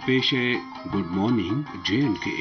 पेश है good morning J&K।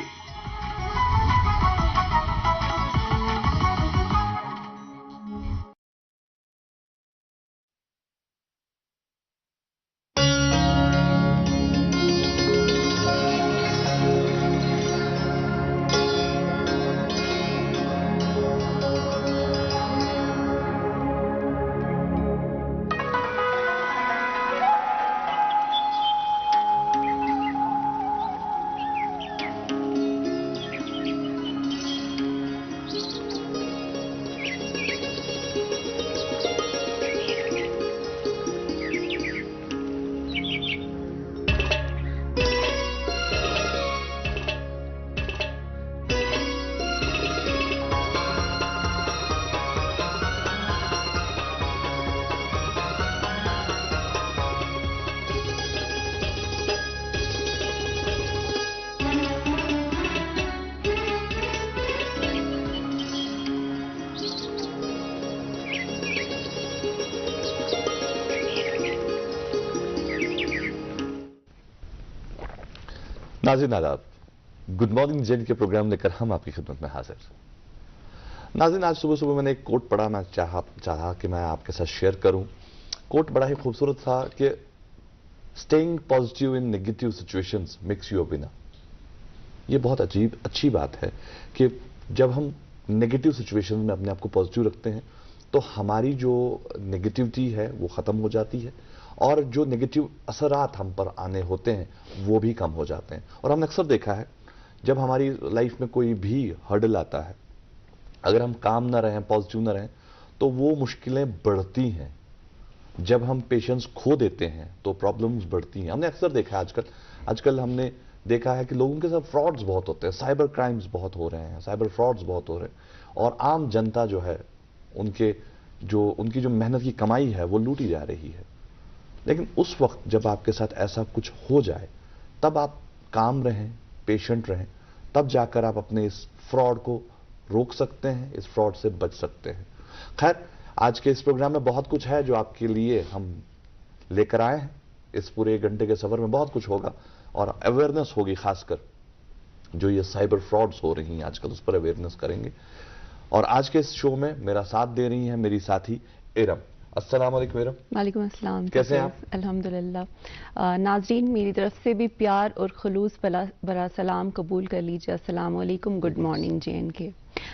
नाज़रीन आदाब, गुड मॉर्निंग J&K के प्रोग्राम लेकर हम आपकी खिदमत में हाजिर। नाज़रीन, आज सुबह सुबह मैंने एक कोट पढ़ा, मैं चाहा कि मैं आपके साथ शेयर करूं। कोट बड़ा ही खूबसूरत था कि staying positive in negative situations makes you a winner. ये बहुत अच्छी बात है कि जब हम नेगेटिव सिचुएशंस में अपने आप को पॉजिटिव रखते हैं तो हमारी जो नेगेटिविटी है वो ख़त्म हो जाती है और जो नेगेटिव असरात हम पर आने होते हैं वो भी कम हो जाते हैं। और हमने अक्सर देखा है जब हमारी लाइफ में कोई भी हर्डल आता है, अगर हम काम ना रहें, पॉजिटिव ना रहें, तो वो मुश्किलें बढ़ती हैं। जब हम पेशेंस खो देते हैं तो प्रॉब्लम्स बढ़ती हैं। हमने अक्सर देखा है आजकल हमने देखा है कि लोगों के साथ फ्रॉड्स बहुत होते हैं, साइबर क्राइम्स बहुत हो रहे हैं, साइबर फ्रॉड्स बहुत हो रहे हैं और आम जनता जो है उनकी जो मेहनत की कमाई है वो लूटी जा रही है। लेकिन उस वक्त जब आपके साथ ऐसा कुछ हो जाए तब आप काम रहें, पेशेंट रहें, तब जाकर आप अपने इस फ्रॉड को रोक सकते हैं, इस फ्रॉड से बच सकते हैं। खैर, आज के इस प्रोग्राम में बहुत कुछ है जो आपके लिए हम लेकर आए हैं। इस पूरे 1 घंटे के सफर में बहुत कुछ होगा और अवेयरनेस होगी, खासकर जो ये साइबर फ्रॉड्स हो रही हैं आजकल उस पर अवेयरनेस करेंगे। और आज के इस शो में मेरा साथ दे रही हैं मेरी साथी इरम। अस्सलाम वालेकुम इरम। वालेकुम अस्सलाम। कैसे हैं आप? अल्हम्दुलिल्लाह। नाजरीन, मेरी तरफ से भी प्यार और खुलूस भरा सलाम कबूल कर लीजिए। अस्सलाम वालेकुम, गुड मॉर्निंग J&K।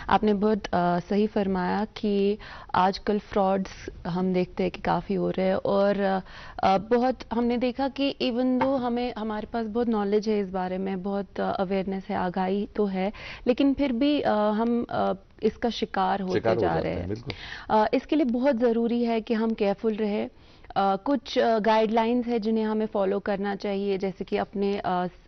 आपने बहुत सही फरमाया कि आजकल फ्रॉड्स हम देखते हैं कि काफ़ी हो रहे हैं और बहुत हमने देखा कि इवन दो हमारे पास बहुत नॉलेज है इस बारे में, बहुत अवेयरनेस है, आगाही तो है, लेकिन फिर भी हम इसका शिकार होते जा रहे हैं। इसके लिए बहुत ज़रूरी है कि हम केयरफुल रहे। कुछ गाइडलाइंस है जिन्हें हमें फॉलो करना चाहिए, जैसे कि अपने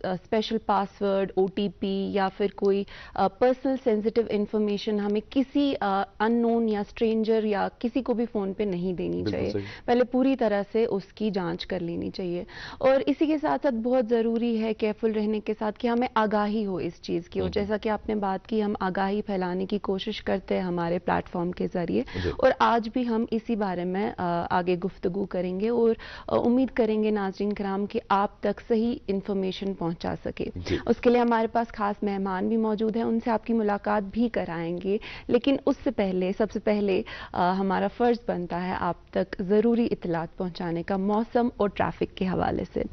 स्पेशल पासवर्ड, OTP या फिर कोई पर्सनल सेंसिटिव इंफॉर्मेशन हमें किसी अननोन या स्ट्रेंजर या किसी को भी फ़ोन पे नहीं देनी चाहिए। पहले पूरी तरह से उसकी जांच कर लेनी चाहिए। और इसी के साथ साथ बहुत ज़रूरी है केयरफुल रहने के साथ कि हमें आगाही हो इस चीज़ की। और जैसा कि आपने बात की, हम आगाही फैलाने की कोशिश करते हैं हमारे प्लेटफॉर्म के ज़रिए और आज भी हम इसी बारे में आगे गुफ्तगू करेंगे और उम्मीद करेंगे नाज़रीन कराम कि आप तक सही इंफॉर्मेशन पहुंचा सके। उसके लिए हमारे पास खास मेहमान भी मौजूद हैं, उनसे आपकी मुलाकात भी कराएंगे। लेकिन उससे पहले सबसे पहले हमारा फ़र्ज़ बनता है आप तक ज़रूरी इत्तलात पहुंचाने का मौसम और ट्रैफिक के हवाले से।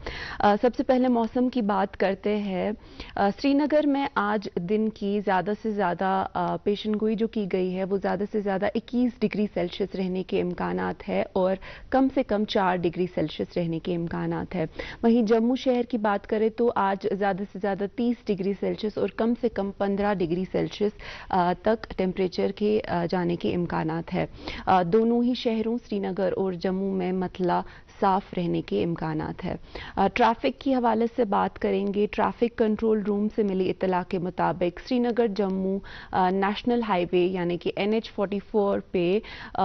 सबसे पहले मौसम की बात करते हैं। श्रीनगर में आज दिन की ज़्यादा से ज़्यादा पेशन गोई जो की गई है वो ज़्यादा से ज़्यादा 21 डिग्री सेल्सियस रहने के इम्कानात है और कम से कम 4 डिग्री सेल्सियस रहने के इम्कानात है। वहीं जम्मू शहर की बात करें तो आज ज़्यादा से ज़्यादा 30 डिग्री सेल्सियस और कम से कम 15 डिग्री सेल्सियस तक टेम्परेचर के जाने के इम्कानात है। दोनों ही शहरों श्रीनगर और जम्मू में मतला साफ रहने के इम्कानात है। ट्रैफिक की हवाले से बात करेंगे। ट्रैफिक कंट्रोल रूम से मिली इत्तला के मुताबिक श्रीनगर जम्मू नेशनल हाईवे यानी कि NH44 पे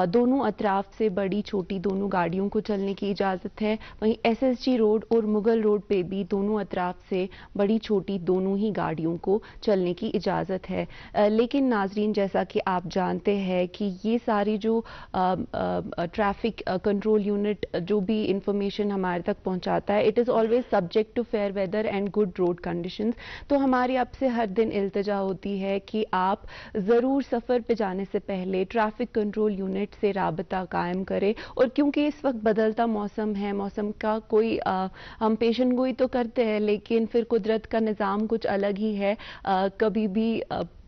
दोनों अतराफ से बड़ी छोटी दोनों गाड़ियों को चलने की इजाज़त है। वहीं SSG रोड और मुगल रोड पे भी दोनों अतराफ से बड़ी छोटी दोनों ही गाड़ियों को चलने की इजाज़त है। लेकिन नाजरीन, जैसा कि आप जानते हैं कि ये सारी जो ट्रैफिक कंट्रोल यूनिट जो भी इंफॉर्मेशन हमारे तक पहुंचाता है, it is always subject to fair weather and good road conditions. तो हमारी आपसे हर दिन इल्तिजा होती है कि आप ज़रूर सफ़र पे जाने से पहले ट्रैफिक कंट्रोल यूनिट से राबता कायम करें। और क्योंकि इस वक्त बदलता मौसम है, मौसम का कोई हम पेशन गोई तो करते हैं, लेकिन फिर कुदरत का निज़ाम कुछ अलग ही है। कभी भी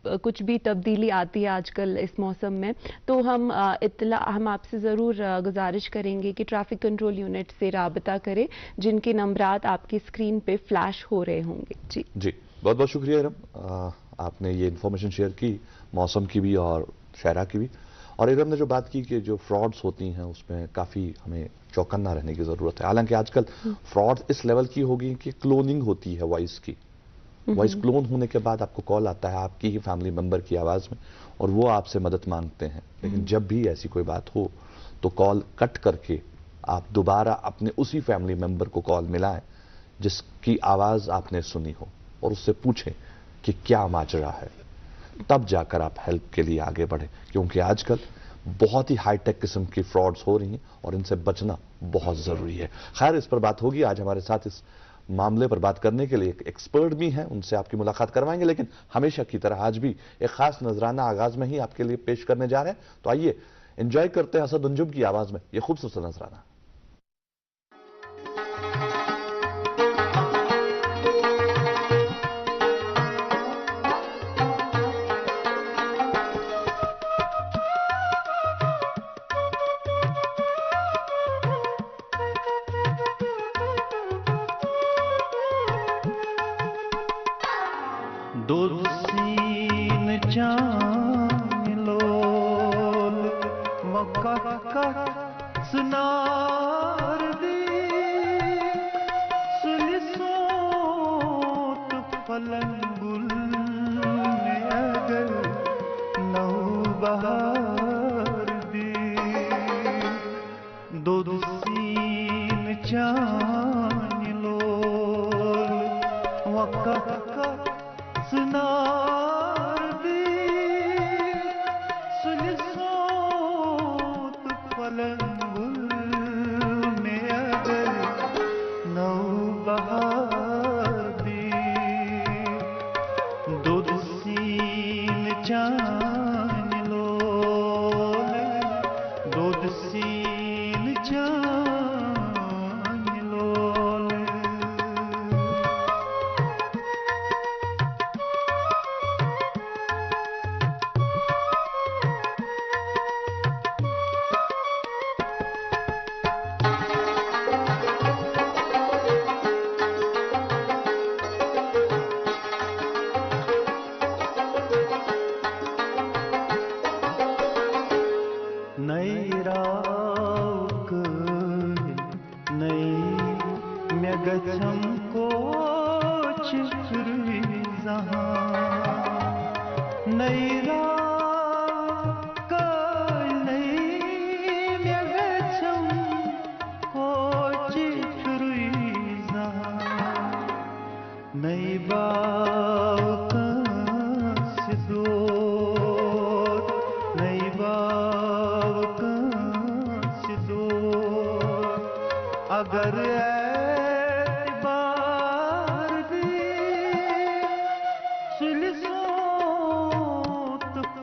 कुछ भी तब्दीली आती है आजकल इस मौसम में। तो हम हम आपसे ज़रूर गुजारिश करेंगे कि ट्रैफिक कंट्रोल यूनिट से राबता करें, जिनके नंबरात आपकी स्क्रीन पे फ्लैश हो रहे होंगे। जी जी, बहुत बहुत शुक्रिया इरम, आपने ये इन्फॉर्मेशन शेयर की, मौसम की भी और शहरा की भी। और इरम ने जो बात की कि जो फ्रॉड्स होती हैं उसमें काफ़ी हमें चौकन्ना रहने की ज़रूरत है। हालांकि आजकल फ्रॉड इस लेवल की हो गई कि क्लोनिंग होती है वॉइस की। वॉइस क्लोन होने के बाद आपको कॉल आता है आपकी ही फैमिली मेंबर की आवाज़ में और वो आपसे मदद मांगते हैं। लेकिन जब भी ऐसी कोई बात हो तो कॉल कट करके आप दोबारा अपने उसी फैमिली मेंबर को कॉल मिलाएं जिसकी आवाज़ आपने सुनी हो और उससे पूछें कि क्या माजरा है। तब जाकर आप हेल्प के लिए आगे बढ़ें, क्योंकि आजकल बहुत ही हाईटेक किस्म की फ्रॉड्स हो रही हैं और इनसे बचना बहुत ज़रूरी है। खैर, इस पर बात होगी। आज हमारे साथ इस मामले पर बात करने के लिए एक एक्सपर्ट भी हैं, उनसे आपकी मुलाकात करवाएंगे। लेकिन हमेशा की तरह आज भी एक खास नजराना आगाज में ही आपके लिए पेश करने जा रहे हैं। तो आइए एंजॉय करते हैं असद अंजुम की आवाज में ये खूबसूरत नजराना। दोसीन चांलोल मक्का सुनार दी सुलिसोत फलंगुल में अगर नौ बहार दी दोसीन चांलोल मक्का सुनार दी सुलिसोत फलंगुल में अगर नौ बहार दी दोदसीन चान लोल दोदसीन चान लोल। गच्छम कोच नैरा गच्छम कोच नई बाव सिदो नई बाव सिदो अगर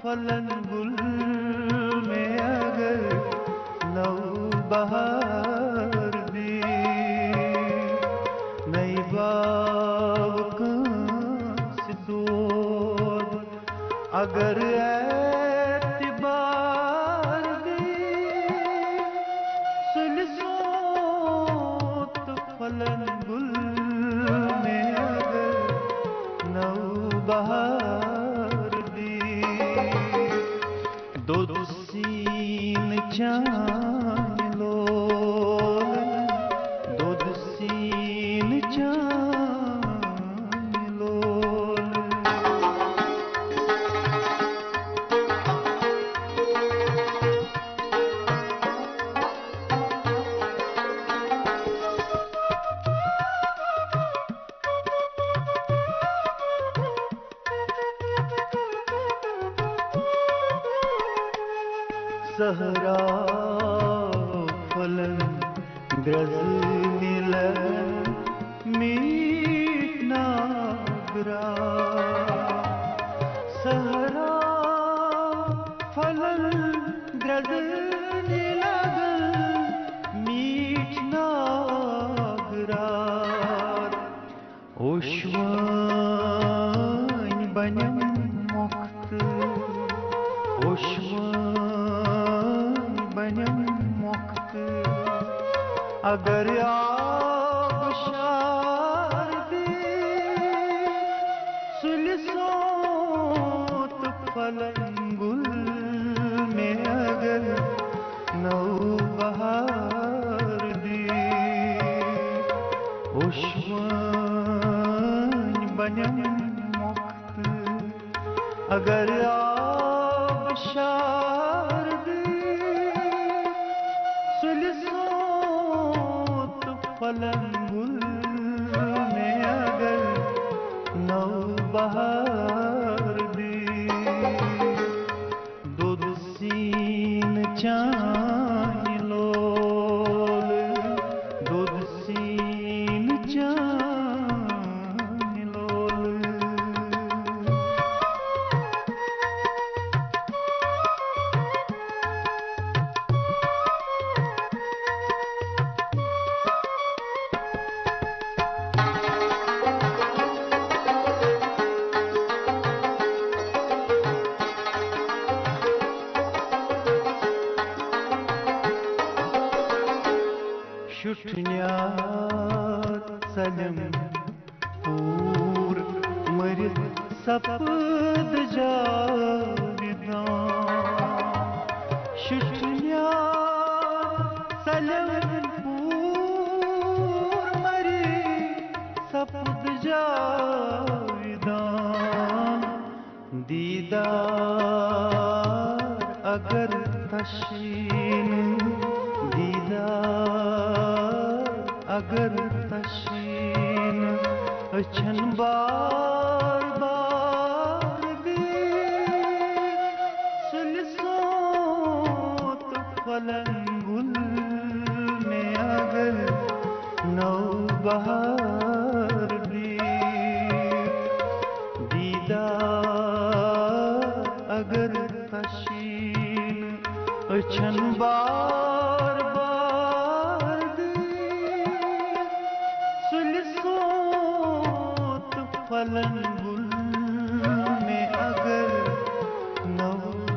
फलंगुल में अगर नौ बहार दी नई बाव सिदोद अगर एतबार दी सुलसोत फलंगुल में अगर नौ बहार दोदसीन चान लोल दोदसीन चान लोल। सहरा फलन द्रजनी लगन मीठना ग्रा सहरा फलन द्रजनी लगन मीठना ग्रा ओश्वान बनम मुक्त ओश्वान बनम मुक्त अगर आप शारदी सुलसोत फलंगुल में अगर नौ बहार दी ओश्वान बनम मुक्त अगर आप शारदी सुलसोत फलंगुल में अगर नौ बहार दी दूध सीन चाय लोल दूध सीन चाय लोल शुठन्यात सलम पूर मरित सपद जाविदां शुठन्यात सलम पूर मरित सपद जाविदां दीदार अगर तशीन दीदार अगर तशीन अछन बार बार दे सुलसोत फलंगुल में अगर नौ बहार दे दीदार अगर तशीन अछन बार बार दे सुलसोत फलंगुल में अगर नौ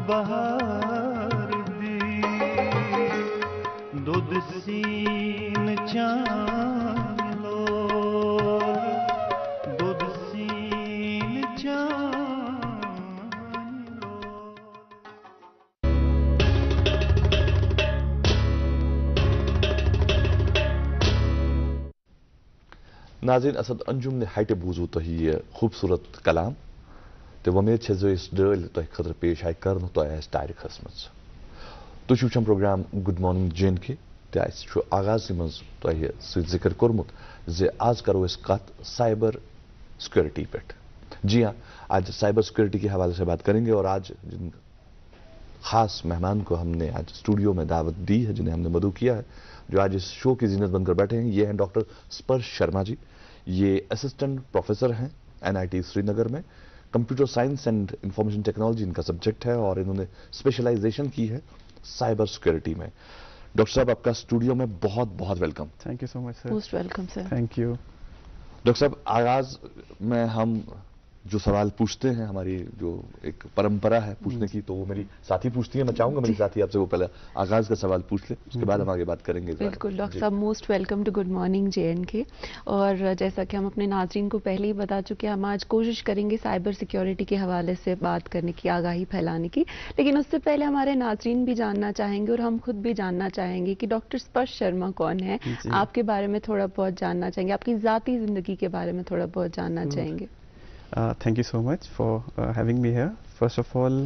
बहार दे दूध सीन चाय लोल दूध सीन चाय लोल नाज़रीन असद अंजुम ने हाइटे बूजू तो ही खूबसूरत कलाम तो वमेद छे जो इस डल तो खतर पेश आय करन तो है तारीख हसमत तो शुचम प्रोग्राम गुड मॉर्निंग जेन के ताइस छु आगाज मज तो है जिक्र करमुत जे आज करो इस कत साइबर सिक्योरिटी पे। जी हाँ, आज साइबर सिक्योरिटी के हवाले से बात करेंगे और आज जिन खास मेहमान को हमने आज स्टूडियो में दावत दी है, जिन्हें हमने मदऊ किया है, जो आज इस शो की जीनत बनकर बैठे हैं, ये हैं डॉक्टर स्पर्श शर्मा जी। ये असिस्टेंट प्रोफेसर हैं NIT श्रीनगर में, computer science and information technology इनका सब्जेक्ट है और इन्होंने स्पेशलाइजेशन की है साइबर सिक्योरिटी में। डॉक्टर साहब, आपका स्टूडियो में बहुत बहुत welcome. Thank you so much sir. Most welcome sir. Thank you. Doctor साहब, आगाज में हम जो सवाल पूछते हैं, हमारी जो एक परंपरा है पूछने की, तो वो मेरी साथी पूछती है। मैं चाहूंगा मेरी साथी आपसे वो पहले आगाज का सवाल पूछ ले, उसके बाद हम आगे बात करेंगे। बिल्कुल डॉक्टर साहब, most welcome to good morning JNK। और जैसा कि हम अपने नाज़रीन को पहले ही बता चुके हैं, हम आज कोशिश करेंगे साइबर सिक्योरिटी के हवाले से बात करने की, आगाही फैलाने की। लेकिन उससे पहले हमारे नाज़रीन भी जानना चाहेंगे और हम खुद भी जानना चाहेंगे कि डॉक्टर स्पर्श शर्मा कौन है, आपके बारे में थोड़ा बहुत जानना चाहेंगे, आपकी ज़ाती ज़िंदगी के बारे में थोड़ा बहुत जानना चाहेंगे। Thank you so much for having me here. First of all,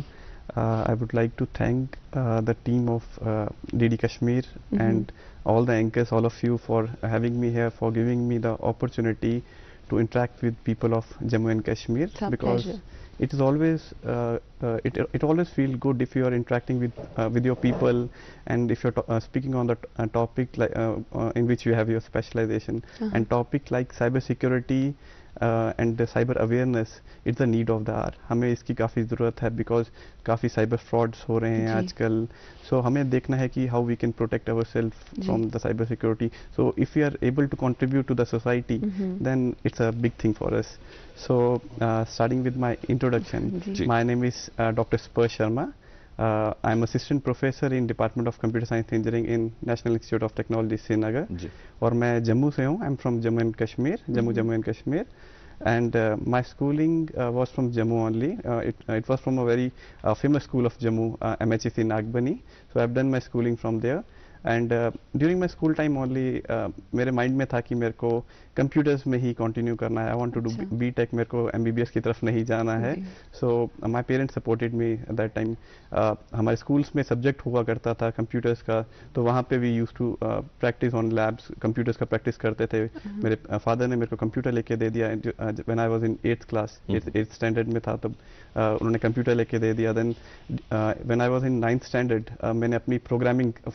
I would like to thank the team of DD Kashmir and all the anchors, all of you, for having me here, for giving me the opportunity to interact with people of Jammu and Kashmir, It's our because pleasure. it is always it always feel good if you are interacting with your people, and if you're speaking on the topic like in which you have your specialization, and topic like cyber security and the cyber awareness, it's the need of the hour. हमें इसकी काफ़ी ज़रूरत है because काफ़ी cyber frauds हो रहे हैं जी। आजकल, so हमें देखना है कि how we can protect ourselves ji. from the cyber security. So if we are able to contribute to the society, then it's a big thing for us. So starting with my introduction, ji. my name is Dr. Spur Sharma. I'm assistant professor in Department of Computer Science Engineering in National Institute of Technology, Srinagar. जी और मैं जम्मू से हूँ. I'm from Jammu and Kashmir, Jammu and Kashmir. And my schooling was from Jammu only. It was from a very famous school of Jammu, MHEC Nagbani. So I've done my schooling from there. And during my school time only, मेरे mind में था कि मेरे को computers में ही continue करना है. I want to do अच्छा। B.Tech, मेरे को MBBS की तरफ नहीं जाना है. जी। So my parents supported me at that time. हमारे schools में subject हुआ करता था computers का, तो वहाँ पे we used to practice on labs, computers का practice करते थे. मेरे father ने मेरे को computer लेके दे दिया when I was in 8th class, 8th standard में था तब उन्होंने computer लेके दे दिया. Then when I was in 9th standard, मैंने अपनी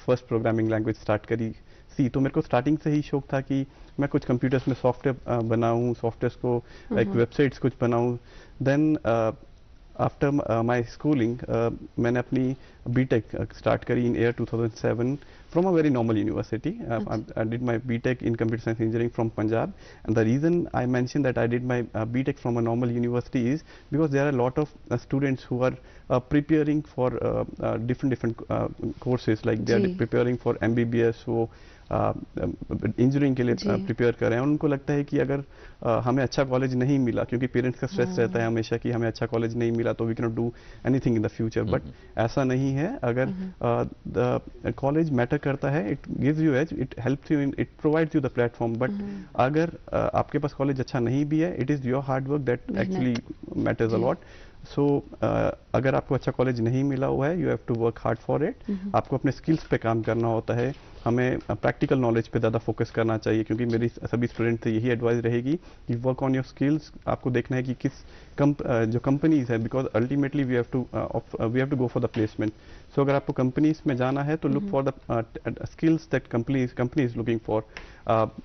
first programming लैंग्वेज स्टार्ट करी सी. तो मेरे को स्टार्टिंग से ही शौक था कि मैं कुछ कंप्यूटर्स में सॉफ्टवेयर बनाऊं, सॉफ्टवेयर्स को लाइक वेबसाइट्स कुछ बनाऊं. देन आफ्टर माय स्कूलिंग मैंने अपनी बीटेक स्टार्ट करी इन year 2007 from a very normal university. I did my BTech in computer science engineering from Punjab, and the reason I mentioned that I did my BTech from a normal university is because there are a lot of students who are preparing for different courses, like they are जी। preparing for MBBS, वो engineering के लिए जी। Prepare कर रहे हैं. उनको लगता है कि अगर हमें अच्छा कॉलेज नहीं मिला, क्योंकि पेरेंट्स का स्ट्रेस रहता है हमेशा कि हमें अच्छा कॉलेज नहीं मिला तो we can not do anything in the future. But ऐसा नहीं है. अगर द कॉलेज मैटर करता है, it gives you edge, it helps you in, it provides you the platform. But अगर आपके पास कॉलेज अच्छा नहीं भी है, it is your hard work that actually matters a lot. So अगर आपको अच्छा कॉलेज नहीं मिला हुआ है, you have to work hard for it. आपको अपने स्किल्स पे काम करना होता है. हमें प्रैक्टिकल नॉलेज पे ज़्यादा फोकस करना चाहिए, क्योंकि मेरी सभी स्टूडेंट से यही एडवाइस रहेगी कि वर्क ऑन योर स्किल्स. आपको देखना है कि किस जो कंपनीज है, because ultimately we have to go for the placement. So अगर आपको कंपनीज में जाना है तो look for the skills that company is looking for.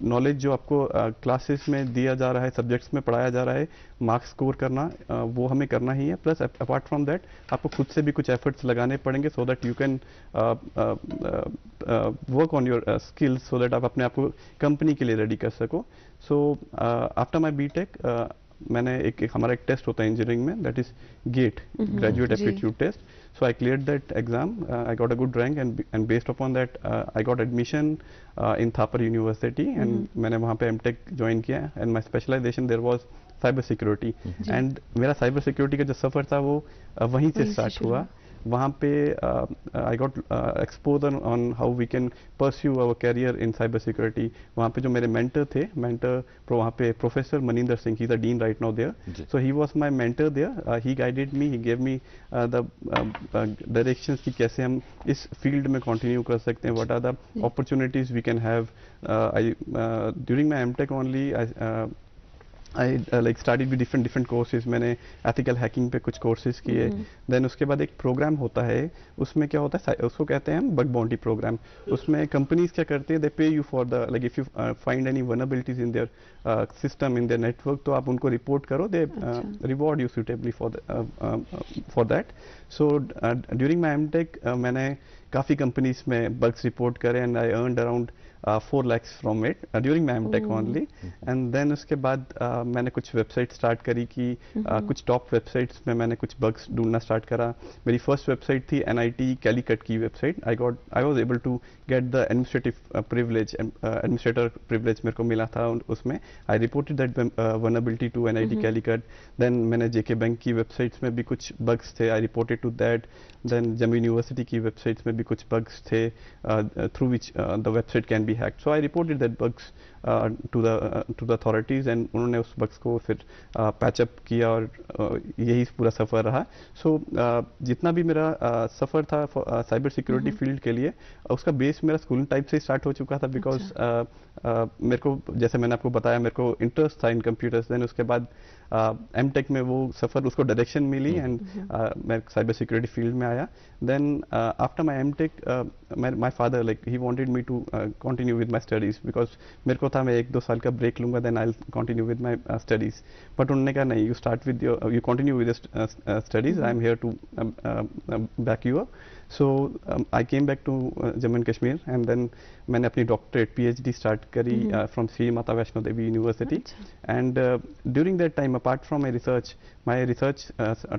Knowledge जो आपको क्लासेस में दिया जा रहा है, सब्जेक्ट्स में पढ़ाया जा रहा है, मार्क्स स्कोर करना वो हमें करना ही है. प्लस अपार्ट फ्रॉम दैट आपको खुद से भी कुछ एफर्ट्स लगाने पड़ेंगे so that you can work on your skills, so that आप अपने आप को कंपनी के लिए रेडी कर सको. सो आफ्टर माई बीटेक मैंने हमारा एक टेस्ट होता है इंजीनियरिंग में, that is GATE, graduate aptitude test. So I cleared that exam. I got a good rank, and based upon that, I got admission in Thapar University, and मैंने वहाँ पे MTech join किया. And my specialization there was cyber security. And मेरा cyber security का जो सफ़र था वो वहीं से स्टार्ट हुआ. वहाँ पे I got exposure on how we can pursue our career in cyber security. वहाँ पे जो मेरे mentor थे, वहाँ पे professor Maninder Singh, he's a dean right now there. So he was my mentor there. He guided me, he gave me the directions कि कैसे हम इस फील्ड में कंटिन्यू कर सकते हैं. What are the opportunities we can have. During my MTech only, I like studied with different courses. मैंने ethical hacking पे कुछ courses किए. Then उसके बाद एक program होता है, उसमें क्या होता है, उसको कहते हैं हम bug bounty program. उसमें companies क्या करते हैं, they pay you for the, like if you find any vulnerabilities in their system, in their network, तो आप उनको report करो, they reward you suitably for that. So during my MTech मैंने काफ़ी कंपनीज में bugs report करे, and I earned around 4 lakhs from it during my MTech only. And then उसके बाद मैंने कुछ वेबसाइट स्टार्ट करी कि कुछ टॉप वेबसाइट्स में मैंने कुछ बग्स ढूंढना स्टार्ट करा. मेरी फर्स्ट वेबसाइट थी NIT कैलीकट की website. I was able to get the administrative privilege, administrator privilege मेरे को मिला था उसमें. I reported that vulnerability to NIT Calicut. Then मैंने JK बैंक की वेबसाइट्स में भी कुछ बग्स थे, I reported to that. Then Jammu university की वेबसाइट्स में भी कुछ बग्स थे through which the website can be hacked. So I reported that bugs to the authorities and उन्होंने उस बग्स को फिर पैचअप किया और यही पूरा सफ़र रहा. सो जितना भी मेरा सफ़र था साइबर सिक्योरिटी फील्ड के लिए, उसका बेस मेरा स्कूल टाइप से स्टार्ट हो चुका था. बिकॉज मेरे को, जैसे मैंने आपको बताया, मेरे को इंटरेस्ट था इन कंप्यूटर्स. देन उसके बाद एमटेक में वो सफ़र, उसको डायरेक्शन मिली एंड मैं साइबर सिक्योरिटी फील्ड में आया. Then after my MTech my father like he wanted me to continue with my studies, because मेरे को था मैं 1-2 साल का ब्रेक लूँगा, then I continue with my studies. But उन्होंने कहा नहीं, you start with you continue with studies, I am here to back you up. So I came back to Jammu and Kashmir and then मैंने अपनी doctorate PhD start करी from Sri Mata Vaishno Devi University. And during that time, apart from my research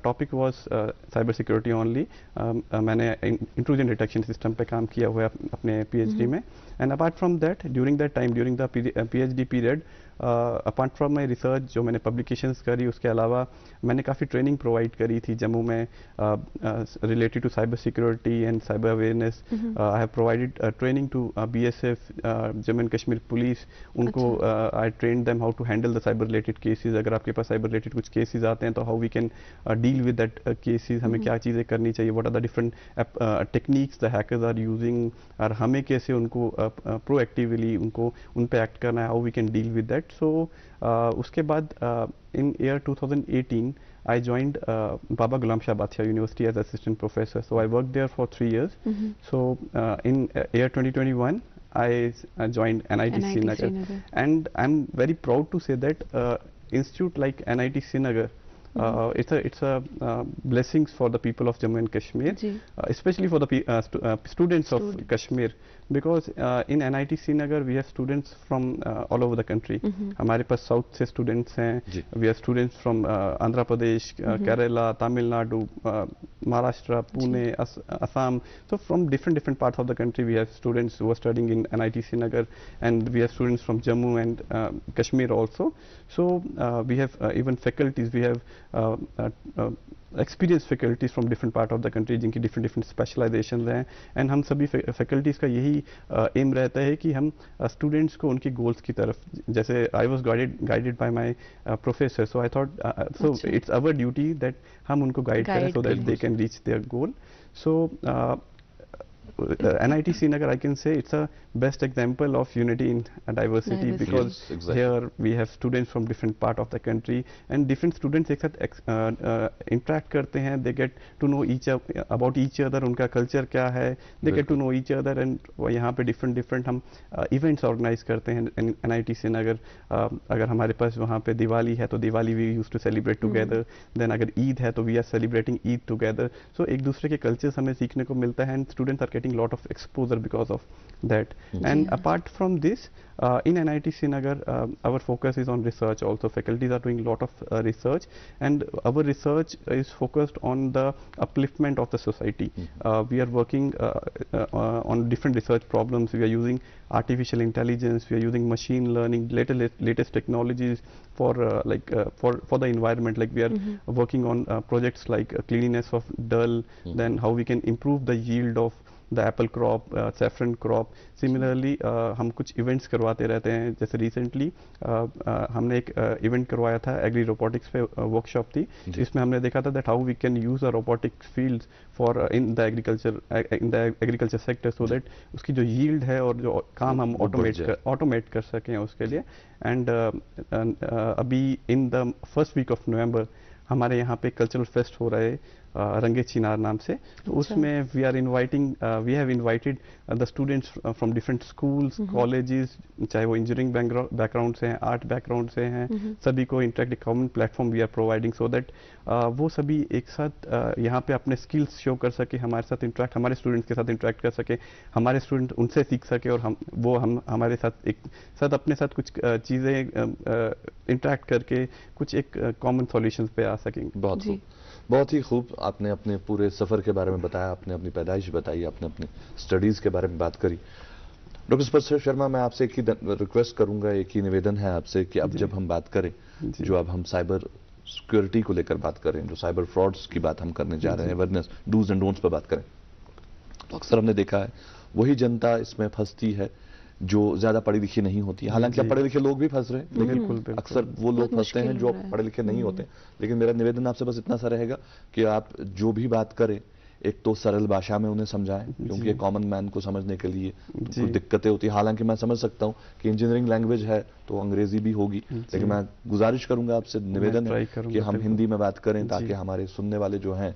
topic was cyber security only. मैंने intrusion detection system पे काम किया हुआ है अपने PhD में. And apart from that, during that time, during the PhD period, apart from my research जो मैंने पब्लिकेशंस करी, उसके अलावा मैंने काफ़ी ट्रेनिंग प्रोवाइड करी थी जम्मू में related to cyber security and cyber awareness. I have provided training to BSF, Jammu and Kashmir police. उनको I train them how to handle the cyber related cases. अगर आपके पास साइबर रिलेटेड कुछ केसेस आते हैं तो how we can deal with that cases, हमें क्या चीज़ें करनी चाहिए, what are the different techniques the hackers are using, और हमें कैसे उनको प्रोएक्टिवली उनको उन पे एक्ट करना है, how we can deal with that. So उसके बाद in year 2018 I joined Baba Ghulam Shah Badshah University as assistant professor. So I worked there for 3 years. So in year 2021 I joined NIT Srinagar. And I'm very proud to say that institute like NIT Srinagar, it's a blessings for the people of Jammu and Kashmir, especially for the students of Kashmir, because in NIT Srinagar we have students from all over the country. हमारे पास south से students हैं, we have students from Andhra Pradesh, Kerala, Tamil Nadu, Maharashtra, Pune, Assam. So from different parts of the country we have students who are studying in NIT Srinagar, and we have students from Jammu and Kashmir also. So we have even faculties, we have experienced faculties from different part of the country जिनकी different specializations हैं. And हम सभी faculties का यही aim रहता है कि हम students को उनकी goals की तरफ, जैसे I was guided by my professor, so I thought so it's our duty that हम उनको guide करें so that they can reach their goal. So NIT Srinagar, I can say it's a best example of unity in diversity, because here we have students from different part of the country, and different students एक साथ interact करते हैं, they get to know about each other, उनका culture क्या है, they get to know each other, and यहाँ पे different हम events organize करते हैं in NIT Srinagar. अगर हमारे पास वहाँ पे दिवाली है तो Diwali we used to celebrate together, then अगर ईद है तो we are celebrating Eid together. So एक दूसरे के cultures हमें सीखने को मिलता है, and students are getting lot of exposure because of that. And apart from this, in NIT Srinagar, our focus is on research also. Faculties are doing lot of research, and our research is focused on the upliftment of the society. We are working on different research problems. We are using artificial intelligence, we are using machine learning, latest technologies for for the environment. Like we are working on projects like cleanliness of dull, then how we can improve the yield of the apple crop, saffron crop. Similarly, हम कुछ events करवाते रहते हैं. जैसे recently हमने एक event करवाया था, agri robotics पे workshop थी. इसमें हमने देखा था that how we can use the robotics fields for in the agriculture sector, so that उसकी जो yield है और जो काम हम automate कर सकें उसके लिए. And अभी in the first week of November हमारे यहाँ पे कल्चरल फेस्ट हो रहा है रंगे चिनार नाम से. तो उसमें we have invited the students from different schools, colleges, चाहे वो इंजीनियरिंग बैकग्राउंड से हैं, आर्ट बैकग्राउंड से हैं, सभी को interact common platform we are providing, so that वो सभी एक साथ यहाँ पे अपने स्किल्स शो कर सके, हमारे साथ इंटरेक्ट, हमारे स्टूडेंट्स के साथ इंटरेक्ट कर सके, हमारे स्टूडेंट उनसे सीख सके, और हम हमारे साथ एक साथ अपने साथ कुछ चीज़ें इंटरेक्ट करके कुछ एक कॉमन सॉल्यूशंस पे आ सकेंगे. बहुत ही खूब. आपने अपने पूरे सफ़र के बारे में बताया, आपने अपनी पैदाइश बताई, आपने अपनी स्टडीज़ के बारे में बात करी. डॉक्टर स्पर्श शर्मा, मैं आपसे एक ही रिक्वेस्ट करूंगा, एक ही निवेदन है आपसे कि अब जब हम बात करें, जो अब हम साइबर सिक्योरिटी को लेकर बात करें, जो साइबर फ्रॉड्स की बात हम करने जा रहे हैं, अवेयरनेस, डूज एंड डोंट्स पर बात करें, तो अक्सर हमने देखा है वही जनता इसमें फंसती है जो ज्यादा पढ़ी लिखी नहीं होती। हालांकि अब जी। पढ़े लिखे लोग भी फंस रहे हैं, लेकिन बिल्कुल, बिल्कुल। अक्सर वो बहुत लोग फंसते हैं मुश्किल जो हो रहा है। पढ़े लिखे नहीं होते। लेकिन मेरा निवेदन आपसे बस इतना सा रहेगा कि आप जो भी बात करें एक तो सरल भाषा में उन्हें समझाएं, क्योंकि जी। ये कॉमन मैन को समझने के लिए जी। कुछ दिक्कतें होती है। हालांकि मैं समझ सकता हूं कि इंजीनियरिंग लैंग्वेज है तो अंग्रेजी भी होगी, लेकिन मैं गुजारिश करूंगा आपसे, निवेदन ट्राई है करूंगा, कि हम बिल्कुल। हिंदी में बात करें ताकि जी। हमारे सुनने वाले जो हैं,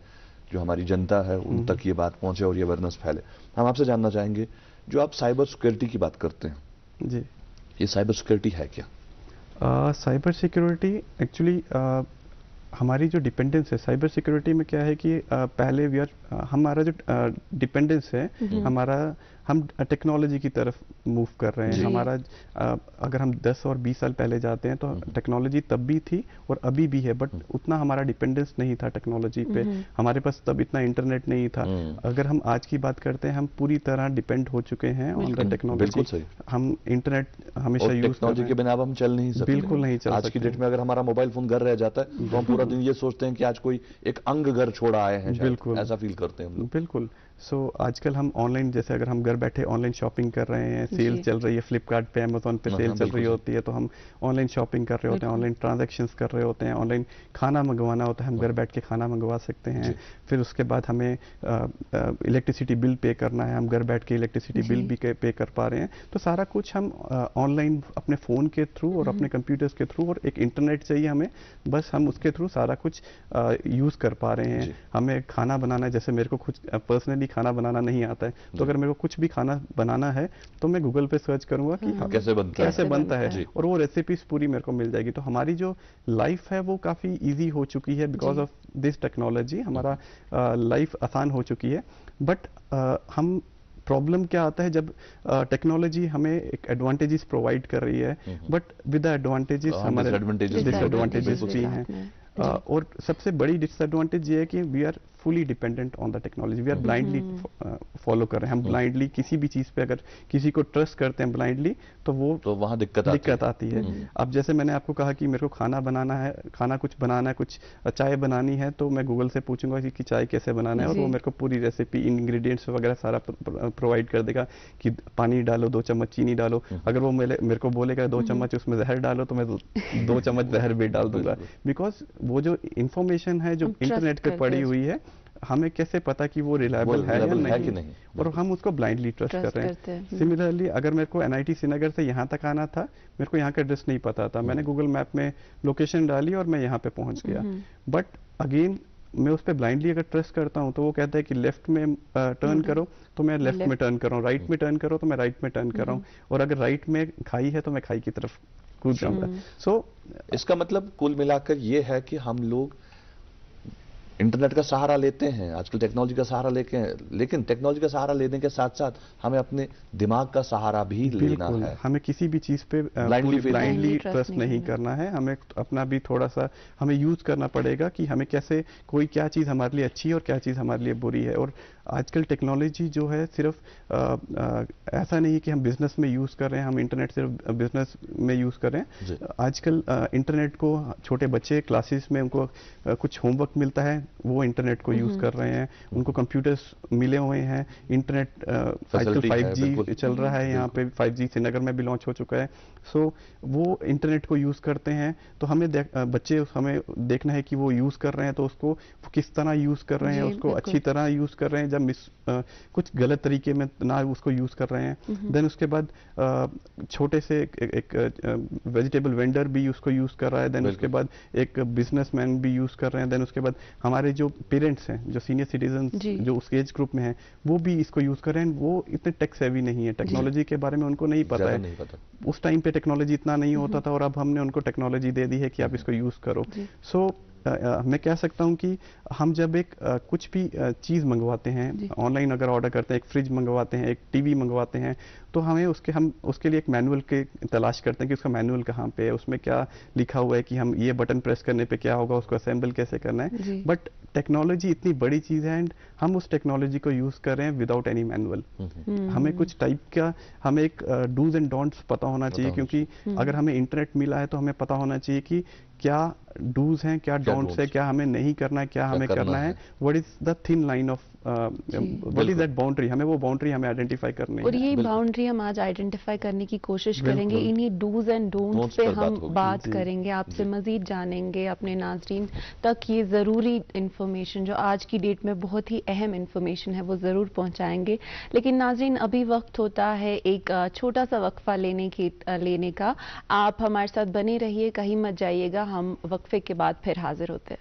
जो हमारी जनता है, उन तक ये बात पहुंचे और ये अवेयरनेस फैले। हम आपसे जानना चाहेंगे, जो आप साइबर सिक्योरिटी की बात करते हैं, जी। ये साइबर सिक्योरिटी है क्या? साइबर सिक्योरिटी एक्चुअली हमारी जो डिपेंडेंस है साइबर सिक्योरिटी में क्या है कि पहले वी आर हमारा जो डिपेंडेंस है हमारा, हम टेक्नोलॉजी की तरफ मूव कर रहे हैं। जी। हमारा अगर हम 10 और 20 साल पहले जाते हैं तो टेक्नोलॉजी तब भी थी और अभी भी है, बट उतना हमारा डिपेंडेंस नहीं था टेक्नोलॉजी पे। हमारे पास तब इतना इंटरनेट नहीं था। अगर हम आज की बात करते हैं, हम पूरी तरह डिपेंड हो चुके हैं ऑन द बिल्कुल टेक्नोलॉजी। सही। हम इंटरनेट हमेशा और यूज कर टेक्नोलॉजी रहे के हैं। बिना अब हम चल नहीं सकते। बिल्कुल नहीं चल आज की सकते। डेट में अगर हमारा मोबाइल फोन घर रह जाता है तो हम पूरा दिन ये सोचते हैं कि आज कोई एक अंग घर छोड़ा आए हैं शायद। बिल्कुल। ऐसा फील करते हैं हम लोग। बिल्कुल। सो आजकल हम ऑनलाइन, जैसे अगर हम घर बैठे ऑनलाइन शॉपिंग कर रहे हैं, सेल जी। चल रही है फ्लिपकार्ट पे, अमेजोन पे हाँ, सेल हाँ, चल बिल्कुल रही सही। होती है, तो हम ऑनलाइन शॉपिंग कर रहे होते हैं, बिल्कुल। ऑनलाइन ट्रांजैक्शंस कर रहे होते हैं, ऑनलाइन खाना मंगवाना होता है, हम घर बैठ के खाना मंगवा सकते हैं। जी। फिर उसके बाद हमें इलेक्ट्रिसिटी बिल पे करना है, हम घर बैठ के इलेक्ट्रिसिटी बिल जी। भी पे कर पा रहे हैं। तो सारा कुछ हम ऑनलाइन अपने फ़ोन के थ्रू और अपने कंप्यूटर्स के थ्रू, और एक इंटरनेट चाहिए हमें, बस हम उसके थ्रू सारा कुछ यूज़ कर पा रहे हैं। जी। हमें खाना बनाना है, जैसे मेरे को कुछ पर्सनली खाना बनाना नहीं आता है, तो अगर मेरे को कुछ भी खाना बनाना है तो मैं गूगल पे सर्च करूंगा कि कैसे बनता है। कैसे बनता है, जी। और वो रेसिपीज पूरी मेरे को मिल जाएगी। तो हमारी जो लाइफ है वो काफ़ी इजी हो चुकी है बिकॉज जी। Of this technology. हमारा लाइफ आसान हो चुकी है। बट हम प्रॉब्लम क्या आता है जब टेक्नोलॉजी हमें एक एडवांटेजेस प्रोवाइड कर रही है, बट विद द एडवांटेजेस हमारे disadvantages डिसएडवांटेजेस बिल्कुल भी जैसे हैं। आपने- और सबसे बड़ी डिसएडवांटेज ये है कि we are fully dependent on the technology. We are blindly follow कर रहे हैं, हम ब्लाइंडली किसी भी चीज़ पे अगर किसी को ट्रस्ट करते हैं ब्लाइंडली, तो वो तो वहाँ दिक्कत आती है। अब जैसे मैंने आपको कहा कि मेरे को खाना बनाना है, खाना कुछ बनाना है, कुछ चाय बनानी है, तो मैं गूगल से पूछूंगा कि चाय कैसे बनाना है, और जी। वो मेरे को पूरी रेसिपी, इंग्रेडिएंट्स वगैरह सारा प्रोवाइड कर देगा कि पानी डालो, 2 चम्मच चीनी डालो। अगर वो मेरे को बोलेगा 2 चम्मच उसमें जहर डालो, तो मैं 2 चम्मच जहर भी डाल दूंगा। बिकॉज वो जो इंफॉर्मेशन है जो हम trust इंटरनेट पे करते पड़ी हैं। हुई है, हमें कैसे पता कि वो रिलायबल है या reliable है नहीं, कि नहीं। और हम उसको ब्लाइंडली ट्रस्ट कर Trust रहे करते हैं। हैं। सिमिलरली अगर मेरे को NIT श्रीनगर से यहाँ तक आना था, मेरे को यहाँ का एड्रेस नहीं पता था, मैंने गूगल मैप में लोकेशन डाली और मैं यहाँ पे पहुँच गया। बट अगेन मैं उस पर ब्लाइंडली अगर ट्रस्ट करता हूँ, तो वो कहता है कि लेफ्ट में टर्न करो, तो मैं लेफ्ट में टर्न कर रहा हूँ, राइट में टर्न करो तो मैं राइट में टर्न कर रहा हूँ, और अगर राइट में खाई है तो मैं खाई की तरफ कूद जाऊंगा। सो इसका मतलब कुल मिलाकर ये है कि हम लोग इंटरनेट का सहारा लेते हैं आजकल, टेक्नोलॉजी का सहारा लेकिन टेक्नोलॉजी का सहारा लेने के साथ साथ हमें अपने दिमाग का सहारा भी लेना बिल्कुल, है। हमें किसी भी चीज़ पे Blindly ब्लाइंडली trust ट्रस्ट नहीं नहीं करना है। हमें अपना भी थोड़ा सा हमें यूज़ करना पड़ेगा कि हमें कैसे, कोई क्या चीज़ हमारे लिए अच्छी है और क्या चीज़ हमारे लिए बुरी है। और आजकल टेक्नोलॉजी जो है सिर्फ ऐसा नहीं कि हम बिजनेस में यूज़ कर रहे हैं, हम इंटरनेट सिर्फ बिजनेस में यूज़ कर रहे जी। हैं। आजकल इंटरनेट को छोटे बच्चे क्लासेस में उनको कुछ होमवर्क मिलता है, वो इंटरनेट को यूज़ कर रहे हैं, उनको कंप्यूटर्स मिले हुए हैं, इंटरनेट आजकल Facility है, 5G बिल्कुल। चल रहा है, यहाँ पे 5G श्रीनगर में भी लॉन्च हो चुका है। सो वो इंटरनेट को यूज़ करते हैं, तो हमें हमें देखना है कि वो यूज़ कर रहे हैं तो उसको किस तरह यूज़ कर रहे हैं, जी, उसको बिल्कुल। अच्छी तरह यूज़ कर रहे हैं, जब कुछ गलत तरीके में ना उसको यूज़ कर रहे हैं। देन उसके बाद छोटे से एक वेजिटेबल वेंडर भी उसको यूज़ कर रहा है, देन उसके बाद एक बिजनेसमैन भी यूज़ कर रहे हैं, देन उसके बाद हमारे जो पेरेंट्स हैं, जो सीनियर सिटीजन जी। जो उस एज ग्रुप में हैं, वो भी इसको यूज़ कर रहे हैं। वो इतने टेक सेवी नहीं है, टेक्नोलॉजी के बारे में उनको नहीं पता ज्यादा है। नहीं पता। उस टाइम पे टेक्नोलॉजी इतना नहीं होता था, और अब हमने उनको टेक्नोलॉजी दे दी है कि आप इसको यूज़ करो। सो मैं कह सकता हूँ कि हम जब एक कुछ भी चीज़ मंगवाते हैं ऑनलाइन, अगर ऑर्डर करते हैं, एक फ्रिज मंगवाते हैं, एक टीवी मंगवाते हैं, तो हम उसके लिए एक मैनुअल के तलाश करते हैं कि उसका मैनुअल कहाँ पे है, उसमें क्या लिखा हुआ है कि हम ये बटन प्रेस करने पे क्या होगा, उसको असेंबल कैसे करना है। बट टेक्नोलॉजी इतनी बड़ी चीज़ है, एंड हम उस टेक्नोलॉजी को यूज़ कर रहे हैं विदाउट एनी मैनुअल। हमें कुछ टाइप का, हमें एक डूज एंड डोंट्स पता होना चाहिए, क्योंकि अगर हमें इंटरनेट मिला है तो हमें पता होना चाहिए कि क्या डूज हैं, क्या डोंट्स है, क्या हमें नहीं करना है, क्या हमें करना है, what is the thin line of what is that boundary, हमें वो बाउंड्री हमें आइडेंटिफाई करनी और है। यही बाउंड्री हम आज आइडेंटिफाई करने की कोशिश करेंगे। बिल्कुल। इन्हीं डूज एंड डोंट्स Don'ts पे पर बात हम होगी। बात जी, करेंगे, आपसे जी। मजीद जानेंगे, अपने नाजरीन तक ये ज़रूरी इंफॉर्मेशन जो आज की डेट में बहुत ही अहम इंफॉर्मेशन है वो ज़रूर पहुंचाएंगे। लेकिन नाजरीन अभी वक्त होता है एक छोटा सा वक्फा लेने का। आप हमारे साथ बने रहिए, कहीं मत जाइएगा, हम वक्फे के बाद फिर हाजिर होते हैं।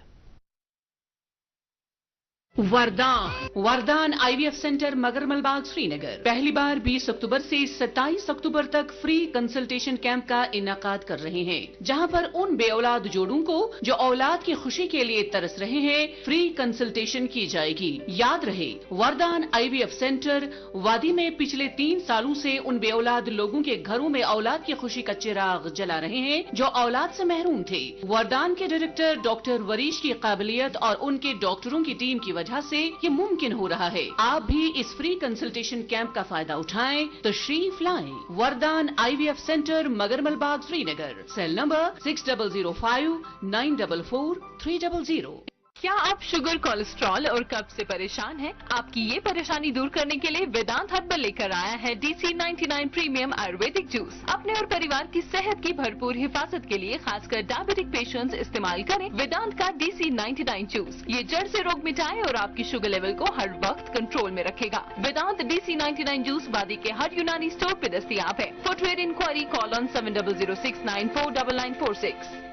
वरदान आईवीएफ सेंटर मगरमलबाग श्रीनगर पहली बार 20 अक्टूबर से 27 अक्टूबर तक फ्री कंसल्टेशन कैंप का इनाकाद कर रहे हैं, जहां पर उन बेऔलाद जोड़ों को जो औलाद की खुशी के लिए तरस रहे हैं फ्री कंसल्टेशन की जाएगी। याद रहे, वरदान आईवीएफ सेंटर वादी में पिछले 3 सालों से उन बेऔलाद लोगों के घरों में औलाद की खुशी का चिराग जला रहे हैं जो औलाद से महरूम थे। वरदान के डायरेक्टर डॉक्टर वरीश की काबिलियत और उनके डॉक्टरों की टीम की वजह से ये मुमकिन हो रहा है। आप भी इस फ्री कंसल्टेशन कैंप का फायदा उठाएं, तशरीफ लाएं। Vardaan IVF centre Magarmalbagh Srinagar, cell number 6005 944 300। क्या आप शुगर, कोलेस्ट्रॉल और कब्ज से परेशान हैं? आपकी ये परेशानी दूर करने के लिए वेदांत हर्बल लेकर आया है DC-99 प्रीमियम आयुर्वेदिक जूस। अपने और परिवार की सेहत की भरपूर हिफाजत के लिए खासकर डायबिटिक पेशेंट्स इस्तेमाल करें वेदांत का DC-99 जूस। ये जड़ से रोग मिटाए और आपकी शुगर लेवल को हर वक्त कंट्रोल में रखेगा। वेदांत DC-99 जूस वादी के हर यूनानी स्टोर पे दस्तियाब है। For trade enquiry call on 7006949946।